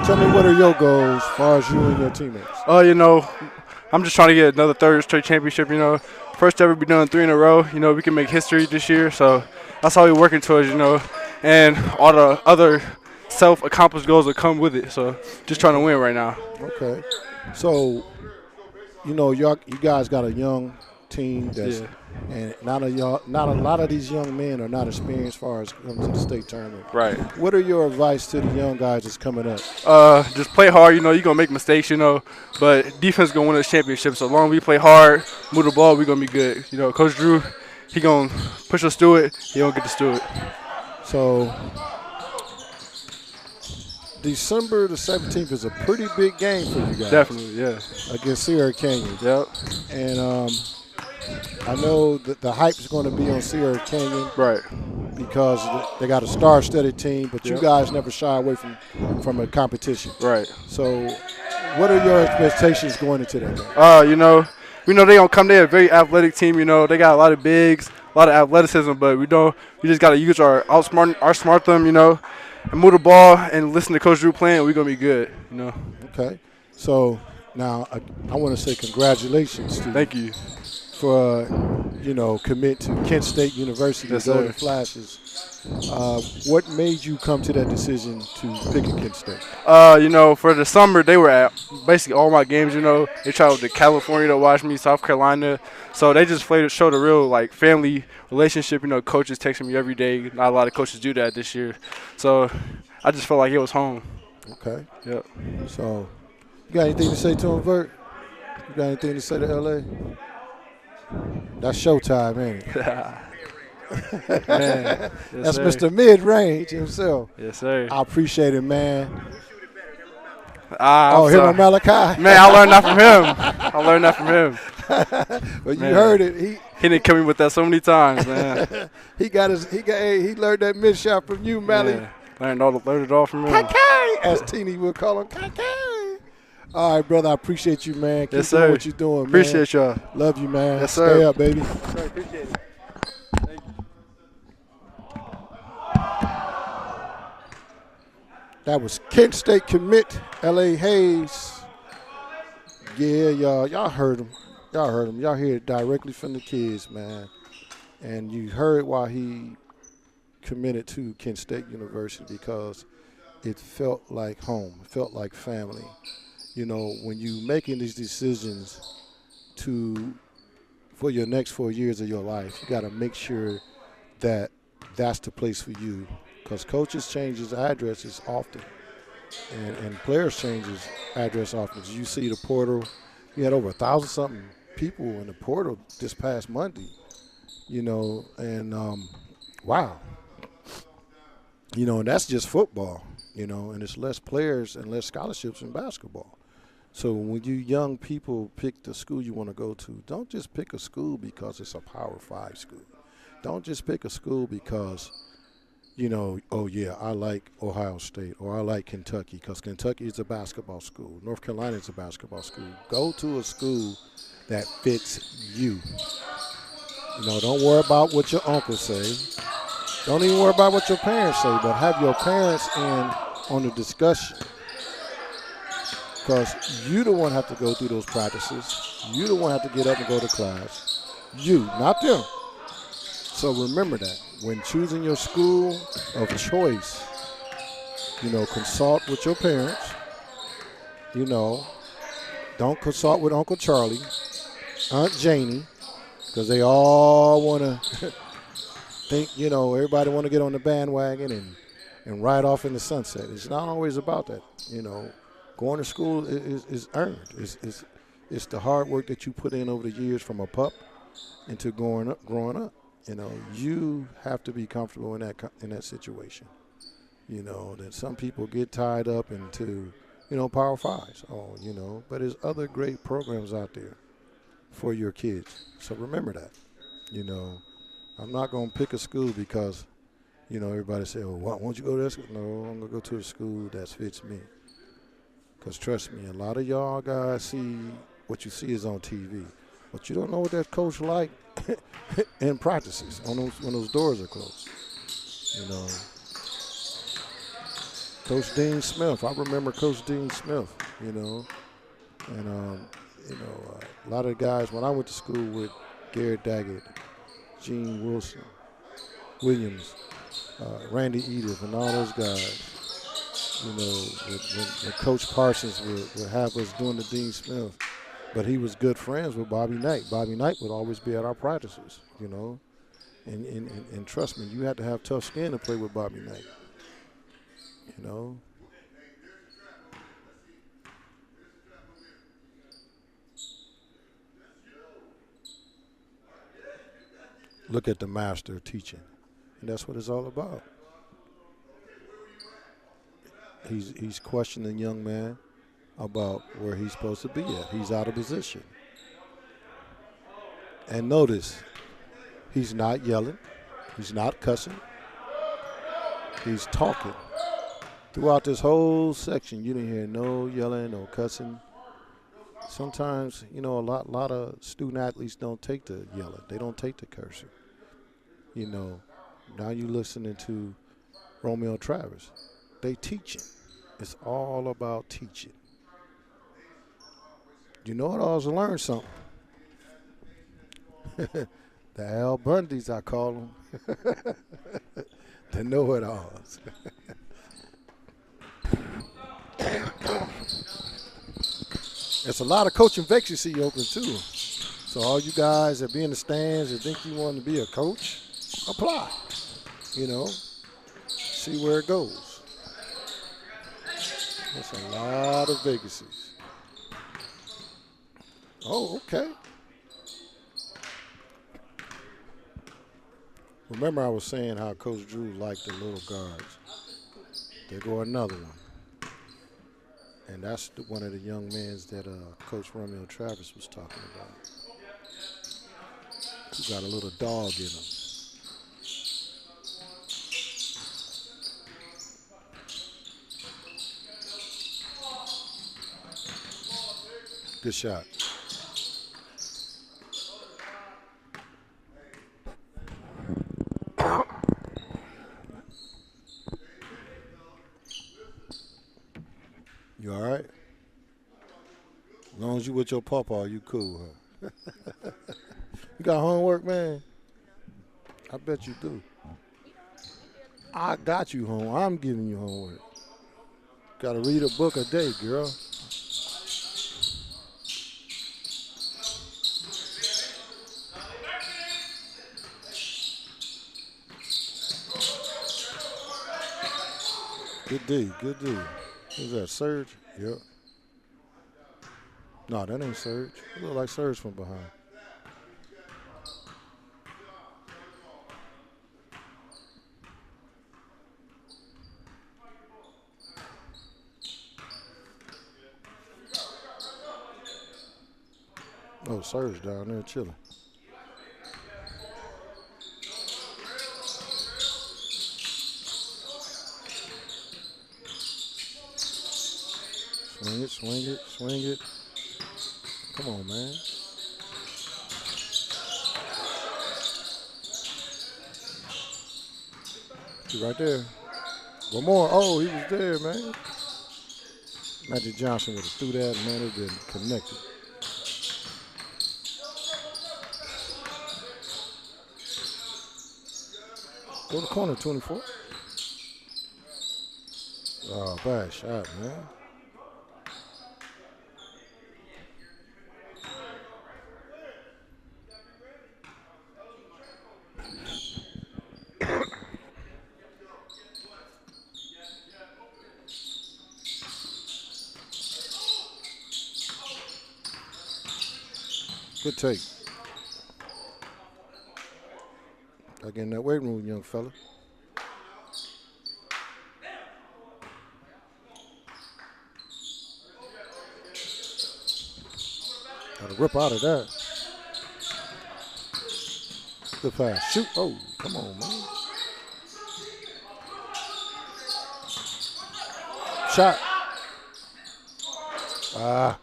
tell me, what are your goals as far as you and your teammates? I'm just trying to get another third straight championship, First ever be doing 3 in a row. We can make history this year. So that's all we're working towards, and all the other self-accomplished goals that come with it. So just trying to win right now. Okay. So, you guys got a young team that's And not a lot of these young men are not experienced as far as coming to the state tournament. Right. What are your advice to the young guys that's coming up? Just play hard. You know, you're going to make mistakes, you know, but defense going to win the championship. So long as we play hard, move the ball, we're going to be good. You know, Coach Drew, he going to push us through it. He going to get us through it. So December the 17th is a pretty big game for you guys. Definitely, yeah. Against Sierra Canyon. Yep. And I know that the hype is going to be on Sierra Canyon. Right. Because they got a star-studded team, but you guys never shy away from a competition. Right. So what are your expectations going into that game? You know, we know they gonna come. They're a very athletic team. You know, they got a lot of bigs, a lot of athleticism. But we just gotta use outsmart them. You know, and move the ball and listen to Coach Drew playing. We're gonna be good. You know. Okay. So now I want to say congratulations to you. Thank you. For commit to Kent State University, yes, Golden Flashes. What made you come to that decision to pick a Kent State? You know, for the summer they were at basically all my games. You know, they traveled to California to watch me, South Carolina. So they just showed a real family relationship. You know, coaches texting me every day. Not a lot of coaches do that this year. So I just felt like it was home. Okay. Yep. So you got anything to say to him, Vert? You got anything to say to LA? That's showtime, ain't it? Man, yes, that's sir. Mr. Mid-Range himself. Yes, sir. I appreciate it, man. Oh, him and Malachi? Man, I learned that from him. Well, you heard it. He didn't kill me with that so many times, man. he learned that mid shot from you, Mally. Yeah, learned it all from him. Kaka, as Teeny would call him, Kaka. All right, brother. I appreciate you, man. Keep doing what you're doing, man. Appreciate y'all. Love you, man. Yes, sir. Stay up, baby. Yes, sir. Appreciate it. Thank you. That was Kent State commit, L.A. Hayes. Yeah, y'all heard him. Y'all hear it directly from the kids, man. And you heard why he committed to Kent State University, because it felt like home. It felt like family. You know, when you making these decisions for your next 4 years of your life, you got to make sure that that's the place for you, because coaches change his addresses often, and players change his address often. As you see the portal, you had over 1,000-something people in the portal this past Monday, you know, and wow. You know, and that's just football, you know, and it's less players and less scholarships in basketball. So when you young people pick the school you want to go to, don't just pick a school because it's a Power 5 school. Don't just pick a school because, you know, oh, yeah, I like Ohio State or I like Kentucky, because Kentucky is a basketball school. North Carolina is a basketball school. Go to a school that fits you. You know, don't worry about what your uncle say. Don't even worry about what your parents say, but have your parents in on the discussion. Because you the one have to go through those practices. You the one have to get up and go to class. You, not them. So remember that. When choosing your school of choice, you know, consult with your parents. You know, don't consult with Uncle Charlie, Aunt Janie, because they all want to think, you know, everybody want to get on the bandwagon and ride off in the sunset. It's not always about that, you know. Going to school is earned. It's the hard work that you put in over the years from a pup into growing up. You know, you have to be comfortable in that situation. You know, that some people get tied up into, you know, Power 5s. Oh, you know, but there's other great programs out there for your kids. So remember that. You know, I'm not going to pick a school because, you know, everybody say, oh, won't you go to that school? No, I'm going to go to a school that fits me. Because trust me, a lot of y'all guys see what you see is on TV. But you don't know what that coach like in practices when those doors are closed. You know, Coach Dean Smith. I remember Coach Dean Smith, you know. And, you know, a lot of guys, when I went to school with Garrett Daggett, Gene Williams, Randy Edith, and all those guys, you know, when Coach Parsons would have us doing the Dean Smith, But he was good friends with Bobby Knight. Bobby Knight would always be at our practices, you know. And trust me, you had to have tough skin to play with Bobby Knight, you know. Look at the master teaching. And that's what it's all about. He's questioning the young man about where he's supposed to be at. He's out of position. And notice, he's not yelling. He's not cussing. He's talking. Throughout this whole section, you didn't hear no yelling, no cussing. Sometimes, you know, a lot of student athletes don't take the yelling. They don't take the cursing. You know, now you listening to Romeo Travis. They teaching. It's all about teaching. You know what? I also learned something. The Al Bundys, I call them. The know-it-alls. It's a lot of coaching vacancy open too. So all you guys that be in the stands and think you want to be a coach, apply. You know, see where it goes. That's a lot of vacancies. Oh, okay. Remember I was saying how Coach Drew liked the little guards. There go another one. And that's one of the young men that Coach Romeo Travis was talking about. He got a little dog in him. Good shot. You all right? As long as you with your pawpaw, you cool, huh? You got homework, man? I bet you do. I got you home. I'm giving you homework. Got to read a book a day, girl. Good D, good D. Who's that, Serge? Yep. No, that ain't Serge. It look like Serge from behind. Oh, Serge down there chilling. Swing it, swing it, swing it. Come on, man. He's right there. One more. Oh, he was there, man. Magic Johnson would have threw that, man. It been connected. Go to the corner, 24. Oh, bad shot, man. Good take. Gotta get in that weight room, young fella. Gotta rip out of that. Good pass. Shoot. Oh, come on, man. Shot. Ah.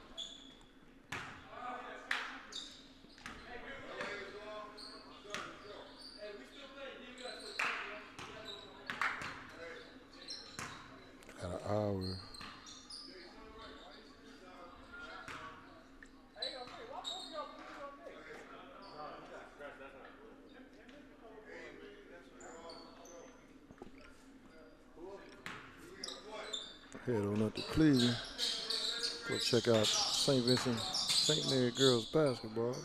Got an hour. Head on up to Cleveland. Go check out St. Vincent St. Mary girls basketball.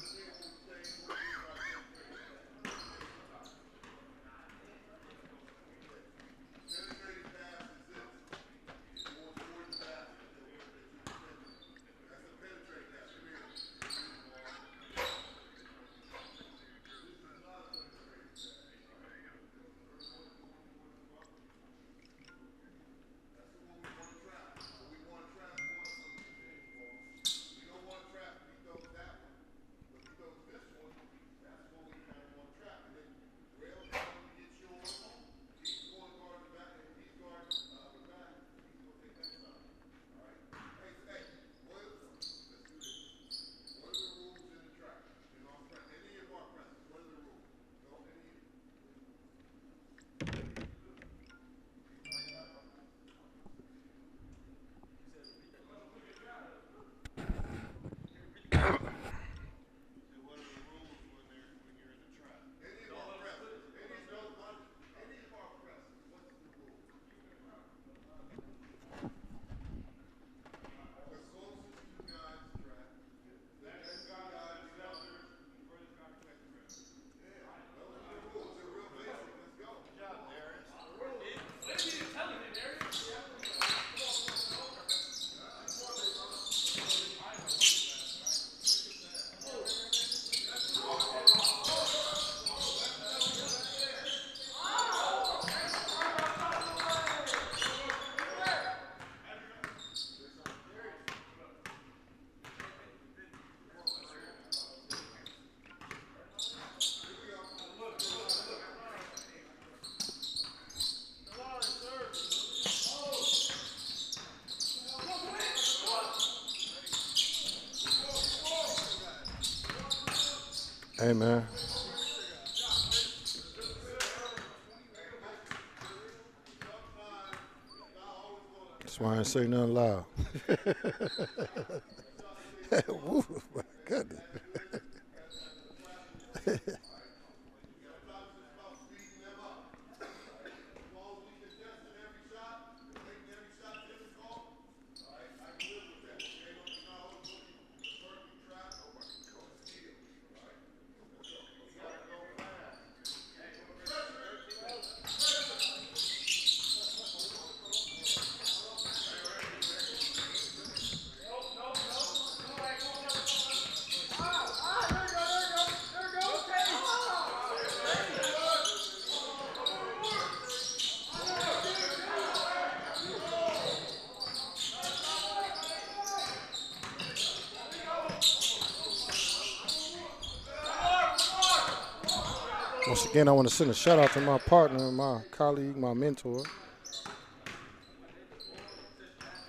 Hey, man. That's why I ain't say nothing loud. Woo, my goodness. Once again, I want to send a shout out to my partner, my colleague, my mentor,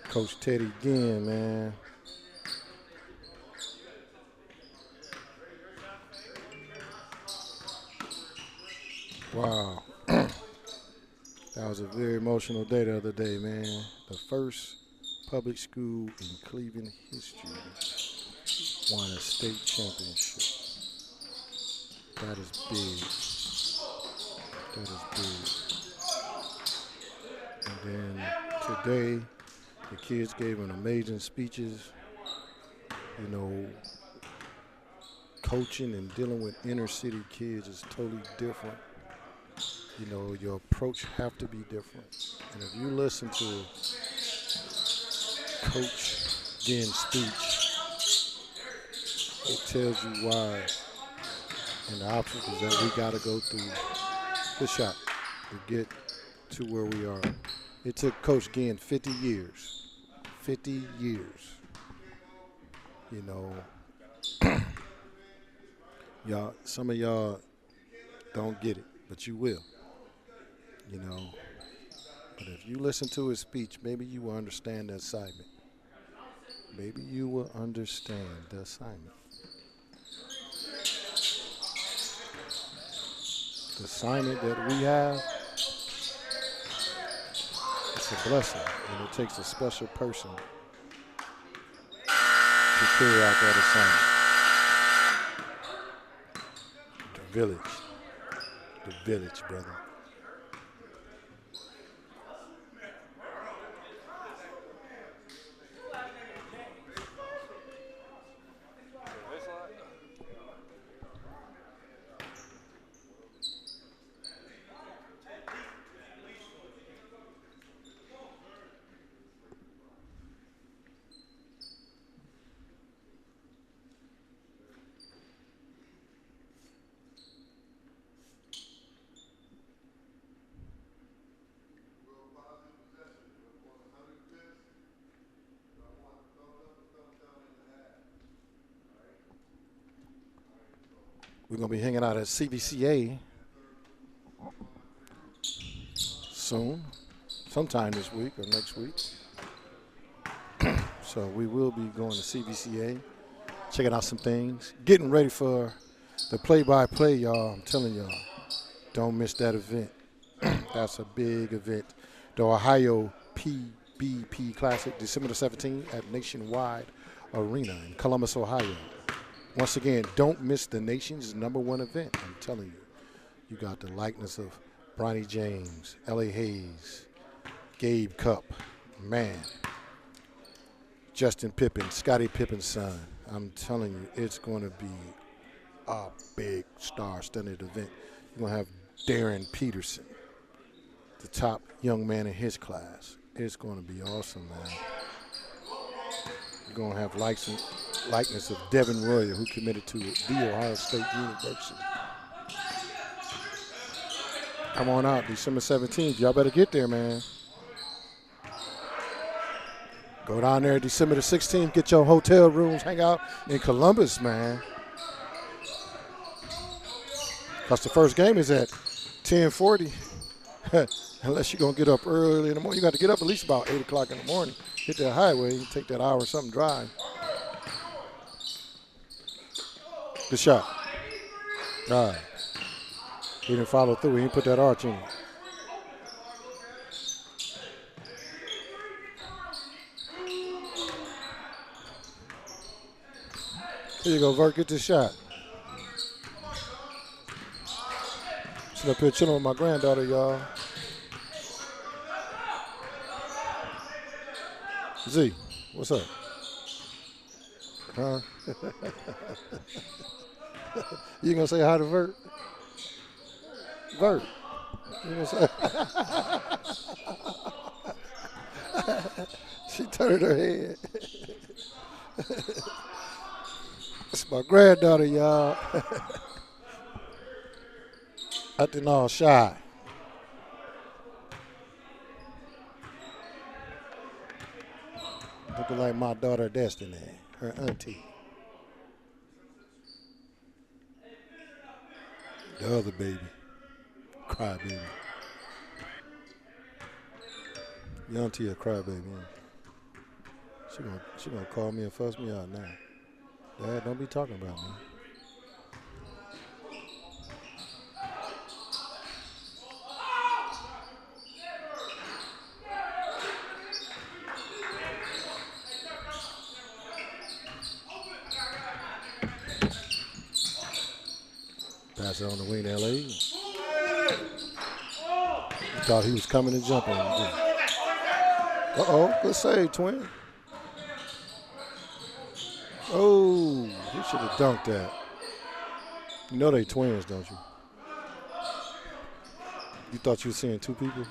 Coach Teddy Ginn, man. Wow. That was a very emotional day the other day, man. The first public school in Cleveland history won a state championship. That is big. That is big. And then today, the kids gave an amazing speeches. You know, coaching and dealing with inner city kids is totally different. You know, your approach have to be different. And if you listen to Coach Ginn's speech, it tells you why and the obstacles that we got to go through the shot to get to where we are. It took Coach Ginn 50 years. 50 years. You know, y'all, some of y'all don't get it, but you will. You know, but if you listen to his speech, maybe you will understand the assignment. Maybe you will understand the assignment. The assignment that we have, it's a blessing, and it takes a special person to carry out that assignment. The village, brother. We're going to be hanging out at CBCA soon, sometime this week or next week. So we will be going to CBCA, checking out some things, getting ready for the play-by-play, y'all. I'm telling y'all, don't miss that event. That's a big event. The Ohio PBP Classic, December the 17th at Nationwide Arena in Columbus, Ohio. Once again, don't miss the nation's #1 event. I'm telling you. You got the likeness of Bronny James, L.A. Hayes, Gabe Cupp, man, Justin Pippen, Scottie Pippen's son. I'm telling you, it's going to be a big star-studded event. You're going to have Darren Peterson, the top young man in his class. It's going to be awesome, man. You're going to have likeness of Devin Royer, who committed to The Ohio State University. Come on out, December 17th. Y'all better get there, man. Go down there December the 16th, get your hotel rooms, hang out in Columbus, man. Because the first game is at 10:40. Unless you're going to get up early in the morning. You got to get up at least about 8 o'clock in the morning. Hit that highway, take that hour or something drive. Good shot. All right. He didn't follow through. He didn't put that arch in. Here you go, Vert. Get this shot. Sitting up here chilling with my granddaughter, y'all. Z, what's up? Huh? You gonna say hi to Vert? Vert. You gonna say? She turned her head. That's my granddaughter, y'all. Acting all shy. Looking like my daughter Destiny, her auntie. The other baby. Cry baby. Your auntie a cry baby. She gonna call me and fuss me out now. Dad, don't be talking about me. Pass it on the wing to L.A. He thought he was coming and jumping. Uh-oh, good save, twin. Oh, he should have dunked that. You know they twins, don't you? You thought you were seeing two people?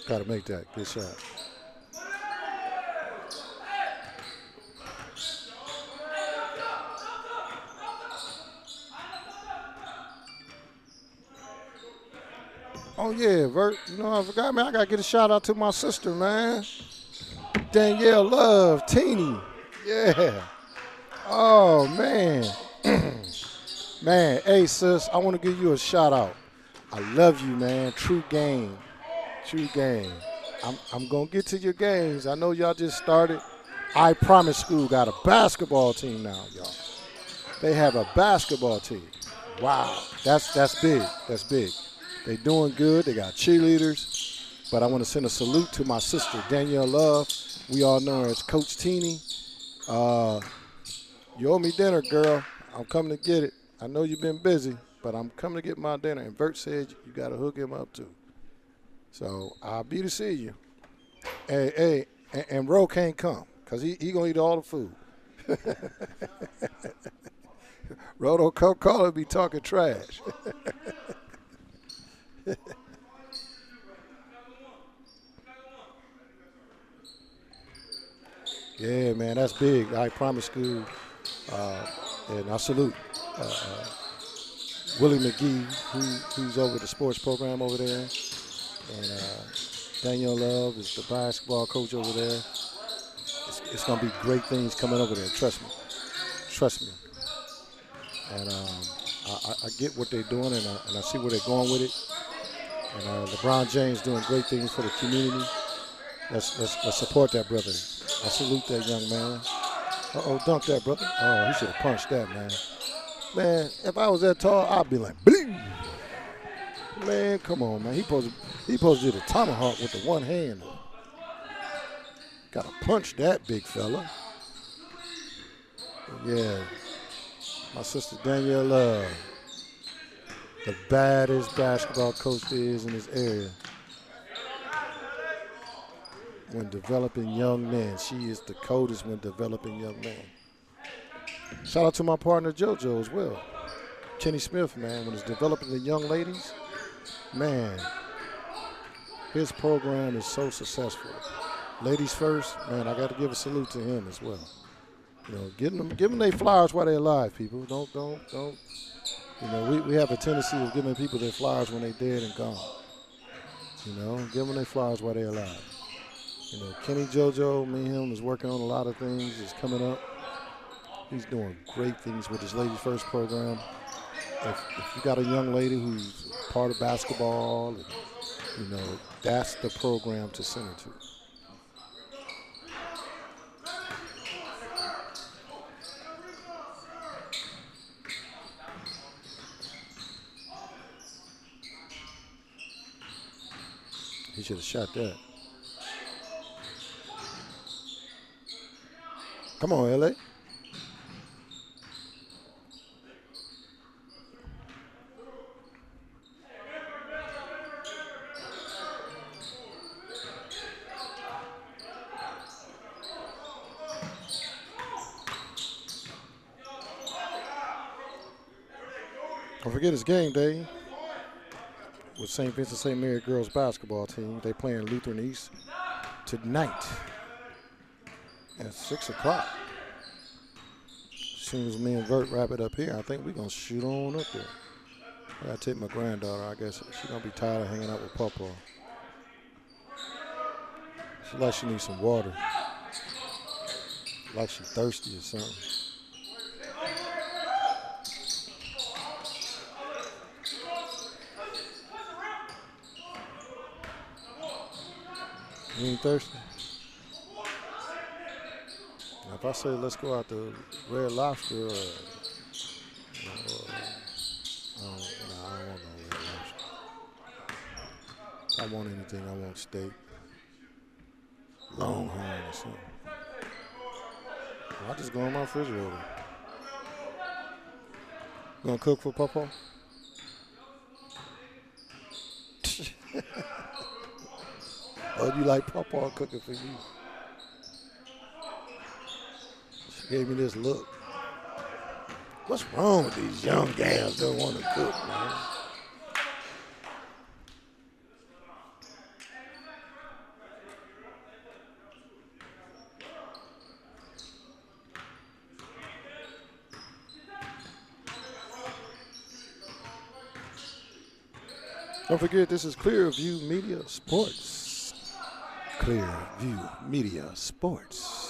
Got to make that. Good shot. Oh, yeah, Vert. You know, I forgot, man. I got to get a shout out to my sister, man. Danielle Love, Teeny. Yeah. Oh, man. Man, hey, sis, I want to give you a shout out. I love you, man. True game. True game. I'm going to get to your games. I know y'all just started. I Promise School got a basketball team now, y'all. They have a basketball team. Wow. That's big. That's big. They doing good. They got cheerleaders. But I want to send a salute to my sister, Danielle Love. We all know her as Coach Teeny. You owe me dinner, girl. I'm coming to get it. I know you've been busy, but I'm coming to get my dinner. And Vert said you got to hook him up, too. So I'll be to see you. Hey, and Ro can't come because he going to eat all the food. Ro don't come call and be talking trash. Yeah, man, that's big. I Promise School, and I salute Willie McGee, who's over the sports program over there, and Daniel Love is the basketball coach over there. It's going to be great things coming over there. Trust me. Trust me. And I get what they're doing, and I see where they're going with it. And LeBron James doing great things for the community. Let's support that brother. I salute that young man. Uh-oh, dunk that brother. Oh, he should have punched that, man. Man, if I was that tall, I'd be like, bling. Man, come on, man. He supposed to do the tomahawk with the one hand. Got to punch that big fella. Yeah. My sister Danielle Love, the baddest basketball coach there is in this area. When developing young men, she is the coldest when developing young men. Shout out to my partner JoJo as well. Kenny Smith, man, when it's developing the young ladies, man, his program is so successful. Ladies first, man, I got to give a salute to him as well. You know, give them their flowers while they're alive, people. Don't. You know, we have a tendency of giving people their flowers when they're dead and gone. You know, give them their flowers while they're alive. You know, Kenny JoJo, me and him is working on a lot of things. Is coming up. He's doing great things with his Ladies First program. If you got a young lady who's part of basketball, and, you know, that's the program to send her to. He should have shot that. Come on, LA. Don't forget it's game day with St. Vincent St. Mary girls basketball team. They playing Lutheran East tonight at 6 o'clock. As soon as me and Vert wrap it up here, I think we're going to shoot on up there. I got to take my granddaughter. I guess she's going to be tired of hanging out with Papa. She like she needs some water. Like she's thirsty or something. You ain't thirsty? Now if I say let's go out to Red Lobster, I don't want no Red Lobster. If I want anything, I want steak, Longhorn or something. Well, I just go in my refrigerator. You gonna cook for Papa? Or you like Papa cooking for you? She gave me this look. What's wrong with these young gals that don't want to cook, man? Don't forget, this is Clearview Media Sports. Clearview Media Sports.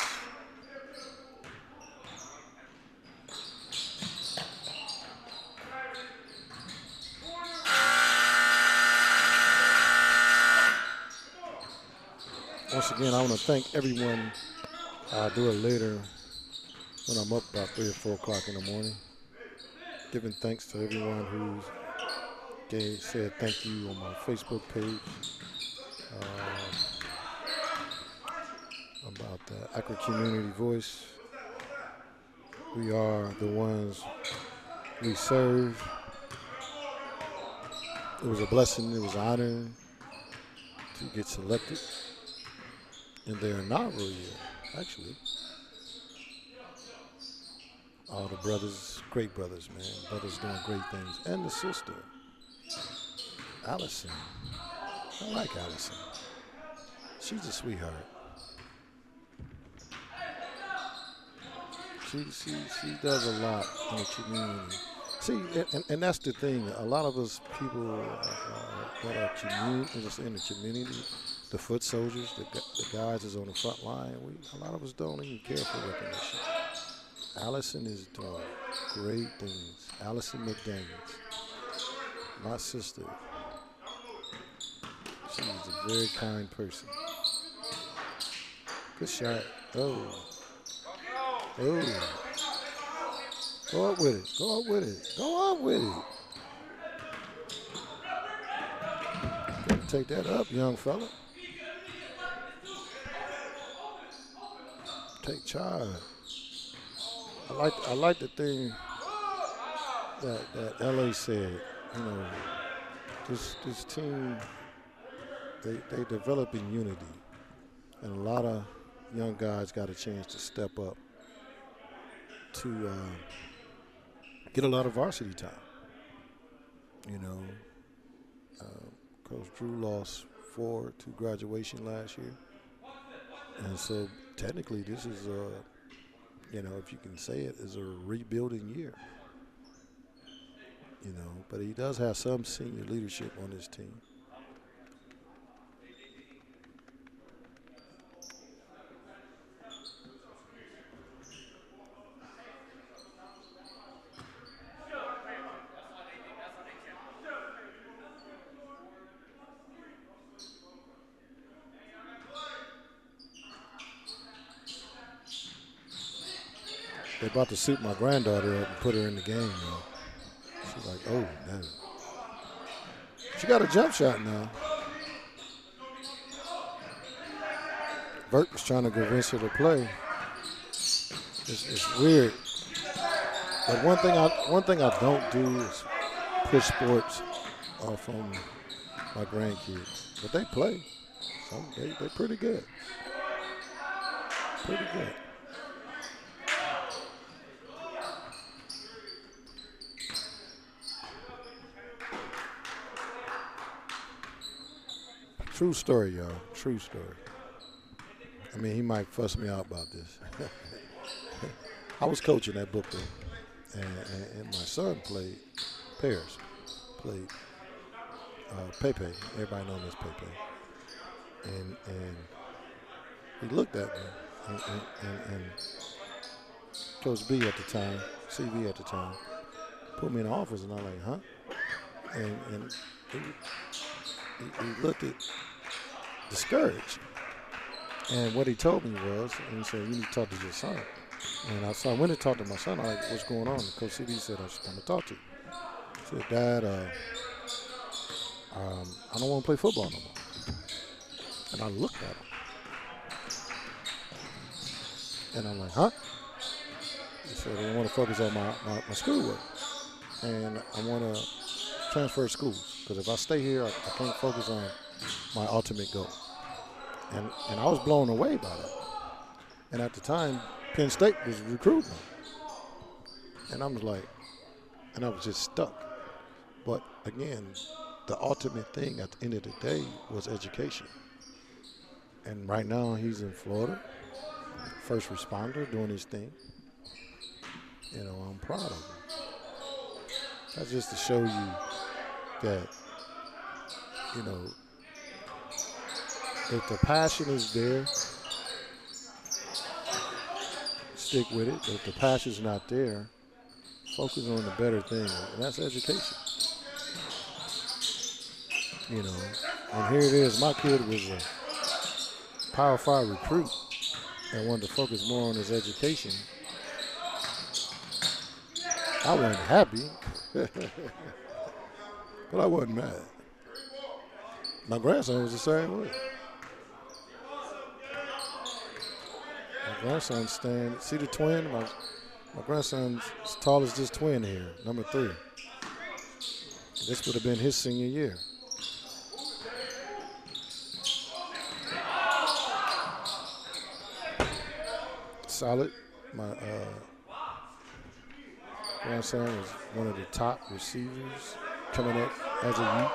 Once again, I want to thank everyone. I'll do it later when I'm up about 3 or 4 o'clock in the morning. Giving thanks to everyone who said thank you on my Facebook page. About the Akron Community Voice. We are the ones we serve. It was a blessing, it was an honor to get selected in their inaugural year, actually. All the brothers, great brothers, man. Brothers doing great things. And the sister, Allison. I like Allison. She's a sweetheart. She does a lot in the community. See, and that's the thing. A lot of us people that are just in the community, the foot soldiers, the guys that's on the front line, a lot of us don't even care for recognition. Allison is doing great things. Allison McDaniels, my sister. She is a very kind person. Good shot. Oh. Oh. Go up with it. Go up with it. Go up with it. Gotta take that up, young fella. Take charge. I like the thing that LA said. You know, this team they develop in unity, and a lot of young guys got a chance to step up to get a lot of varsity time. You know, Coach Drew lost 4 to graduation last year, and so technically this is you know, if you can say it, is a rebuilding year. You know, but he does have some senior leadership on his team. They're about to suit my granddaughter up and put her in the game, though. She's like, oh, no. She got a jump shot now. Burt was trying to convince her to play. It's weird. But one thing I don't do is push sports off on my grandkids. But they play. So they're pretty good. Pretty good. True story, y'all. True story. I mean, he might fuss me out about this. I was coaching at Booker, and my son played Paris, played Pepe. Everybody knows him as Pepe. And he looked at me, and Coach B at the time, CV at the time, put me in the office, and I'm like, huh? And he looked at discouraged. And what he told me was, and he said, you need to talk to your son. And I went and talked to my son. I'm like, what's going on? And Coach CD said, I should come and talk to you. I said, Dad, I don't want to play football no more. And I looked at him. And I'm like, huh? He said, I want to focus on my schoolwork. And I want to transfer schools. Because if I stay here, I can't focus on my ultimate goal. And I was blown away by that. And at the time, Penn State was recruiting. And I was like, and I was just stuck. But again, the ultimate thing at the end of the day was education. And right now he's in Florida, first responder, doing his thing. You know, I'm proud of him. That's just to show you that, you know, if the passion is there, stick with it. If the passion's not there, focus on the better thing, and that's education. You know, and here it is. My kid was a Power 5 recruit and wanted to focus more on his education. I wasn't happy, but I wasn't mad. My grandson was the same way. My grandson stands, see the twin? My grandson's as tall as this twin here, number 3. This would have been his senior year. Solid. My grandson was one of the top receivers coming up as a youth.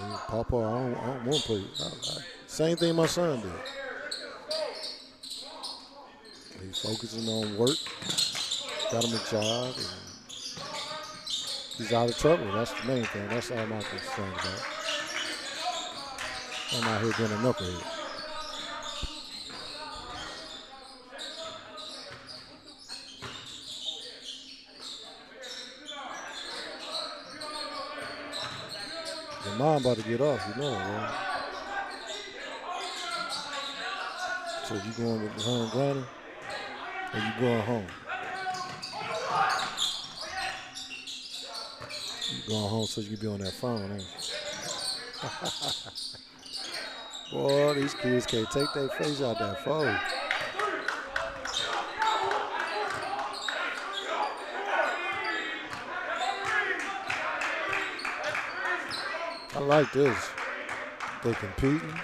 And Papa, I don't want to play. Same thing my son did. He's focusing on work, got him a job, and he's out of trouble. That's the main thing. That's all I'm concerned about. I'm out here being a knucklehead. Your mom about to get off, you know, man. So you going with her and Granny, or you going home? You going home so you can be on that phone, ain't you? Boy, these kids can't take their face out that phone. I like this. They competing.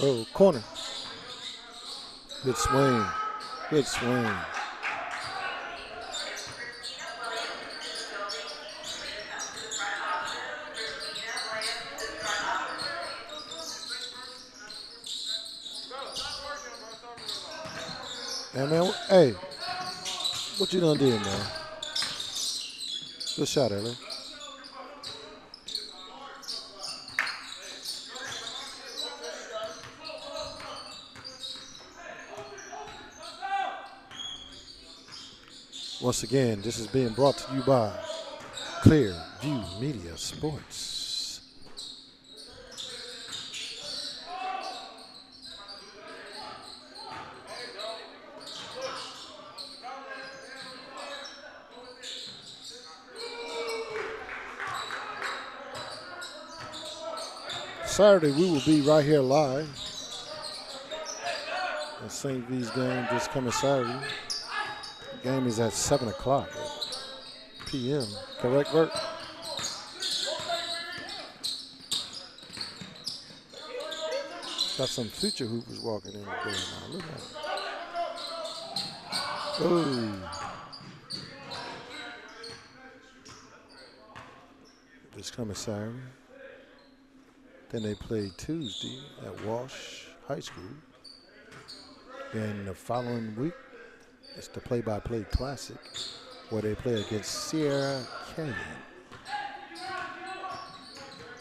Oh, corner. Good swing. Good swing. And man, hey, what you done did, man? Good shot, LA. Once again, this is being brought to you by Clear View Media Sports. Saturday, we will be right here live at St. V's game this coming Saturday. The game is at 7 o'clock p.m. Correct, Bert? Got some future hoopers walking in the door now. Look at that. Oh. This coming Saturday. Then they play Tuesday at Walsh High School. Then the following week, it's the play-by-play classic where they play against Sierra Canyon.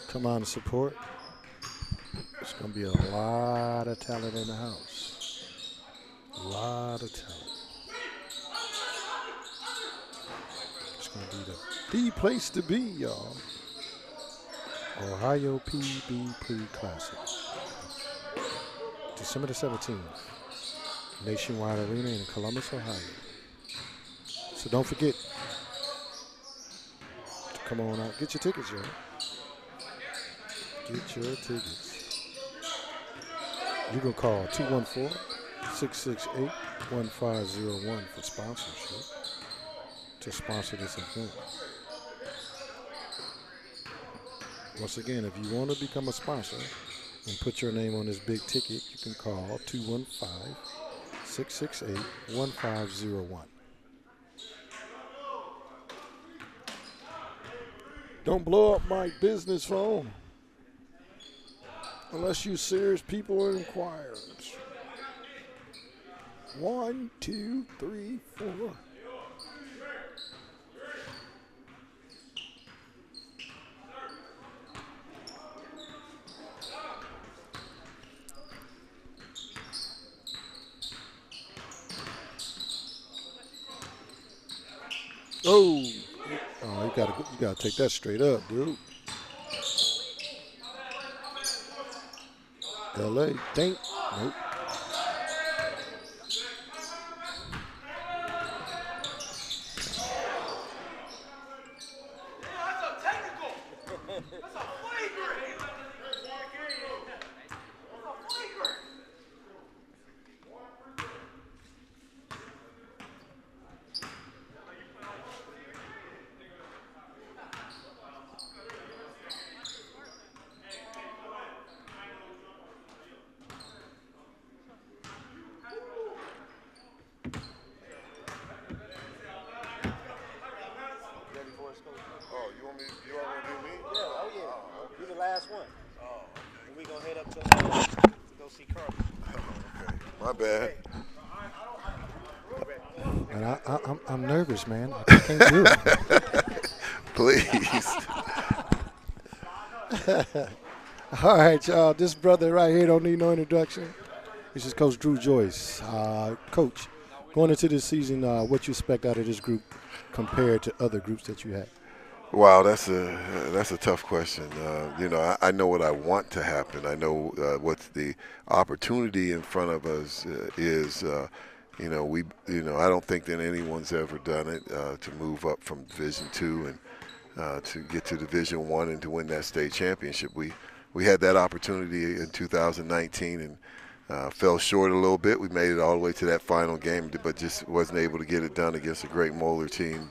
Come on to support. There's going to be a lot of talent in the house. A lot of talent. It's going to be the place to be, y'all. Ohio PBP Classic. December the 17th. Nationwide Arena in Columbus, Ohio. So don't forget to come on out. Get your tickets, y'all. Get your tickets. You can call 214-668-1501 for sponsorship to sponsor this event. Once again, if you want to become a sponsor and put your name on this big ticket, you can call 215-668-1501. Don't blow up my business phone unless you serious people or inquirers. 1, 2, 3, 4. Oh, you gotta take that straight up, dude. LA, think, nope. head up to go see Carly. My bad. And I'm nervous, man. I can't do it. Please. All right, y'all. This brother right here don't need no introduction. This is Coach Drew Joyce. Coach, going into this season, what you expect out of this group compared to other groups that you had? Wow, that's a tough question. I know what I want to happen. I know what the opportunity in front of us is. I don't think that anyone's ever done it to move up from Division II and to get to Division I and to win that state championship. We had that opportunity in 2019 and fell short a little bit. We made it all the way to that final game, but just wasn't able to get it done against a great Moeller team.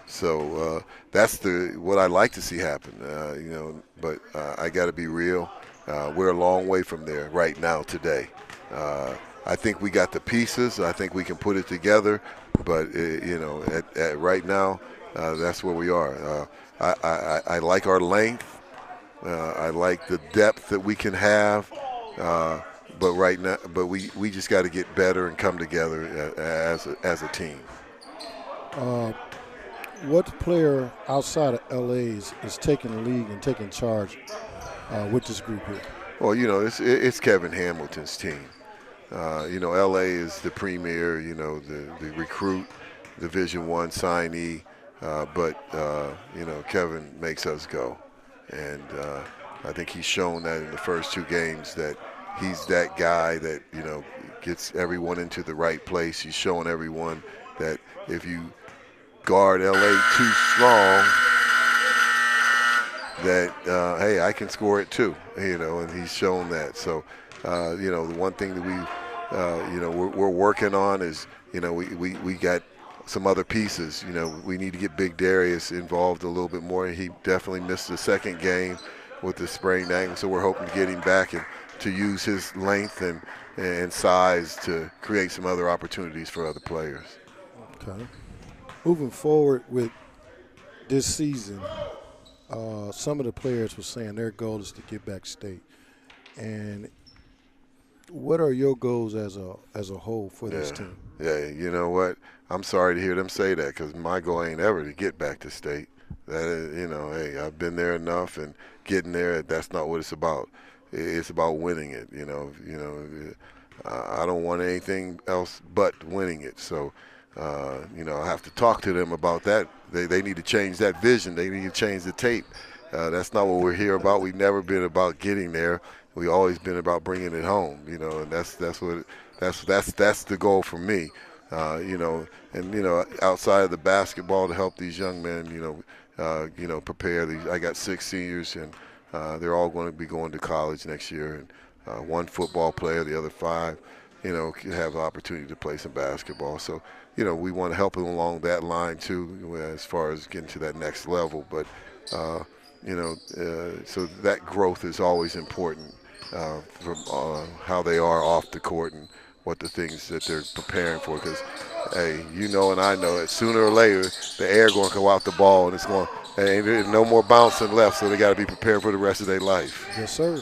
So that's what I like to see happen, but I got to be real. We're a long way from there right now today. I think we got the pieces. I think we can put it together, but at right now, that's where we are. I like our length. I like the depth that we can have. But right now, we just got to get better and come together as a team. What player outside of LA is taking the league and taking charge with this group here? Well, it's Kevin Hamilton's team. LA is the premier, the recruit, Division I signee, but Kevin makes us go. And I think he's shown that in the first two games that he's that guy that, gets everyone into the right place. He's showing everyone that if you guard LA too strong, that, hey, I can score it too, and he's shown that. So, the one thing that we're working on is, we got some other pieces. We need to get Big Darius involved a little bit more. He definitely missed the second game with the sprained ankle, so we're hoping to get him back and to use his length and size to create some other opportunities for other players. Okay. Moving forward with this season, some of the players were saying their goal is to get back state. And what are your goals as a whole for this team? Yeah, you know what? I'm sorry to hear them say that because my goal ain't ever to get back to state. That is, hey, I've been there enough, and getting there, that's not what it's about. It's about winning it. I don't want anything else but winning it. So, I have to talk to them about that. They need to change that vision. They need to change the tape. That's not what we're here about. We've never been about getting there. We've always been about bringing it home. And that's the goal for me. Outside of the basketball to help these young men, prepare. I got 6 seniors, and they're all going to be going to college next year. And one football player, the other 5, can have the opportunity to play some basketball. So, we want to help them along that line too, as far as getting to that next level. But, so that growth is always important from how they are off the court and what the things that they're preparing for. Because, hey, and I know that sooner or later the air going to go out the ball, and it's going. Hey, there's no more bouncing left, so they got to be prepared for the rest of their life. Yes, sir.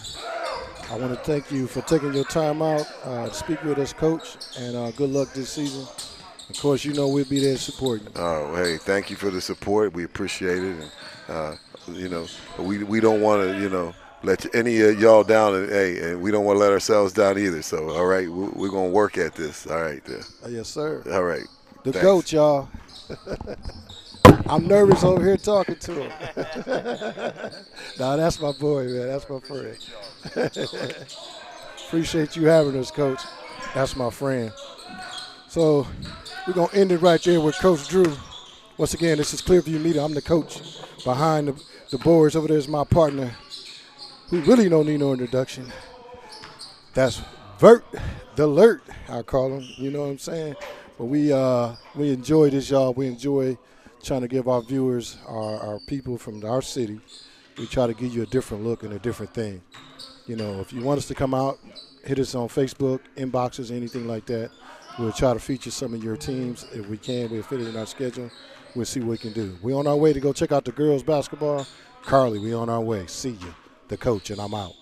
I want to thank you for taking your time out to speak with us, Coach, and good luck this season. Of course, we'll be there supporting you. Oh, hey, thank you for the support. We appreciate it, and we don't want to, let any of y'all down, and we don't want to let ourselves down either. So, all right, we're gonna work at this. All right, yes, sir. All right. The GOAT, y'all. I'm nervous over here talking to him. Nah, that's my boy, man. That's my friend. Appreciate you having us, Coach. That's my friend. So we're going to end it right there with Coach Drew. Once again, this is Clearview Media. I'm the coach. Behind the boards over there is my partner, who really don't need no introduction. That's Vert, the Alert, I call him. You know what I'm saying? But we enjoy this, y'all. We enjoy trying to give our viewers, our people from our city, we try to give you a different look and a different thing. If you want us to come out, hit us on Facebook, inboxes, anything like that. We'll try to feature some of your teams. If we can, we'll fit it in our schedule. We'll see what we can do. We're on our way to go check out the girls basketball. Carly, we on our way. See you, the coach, and I'm out.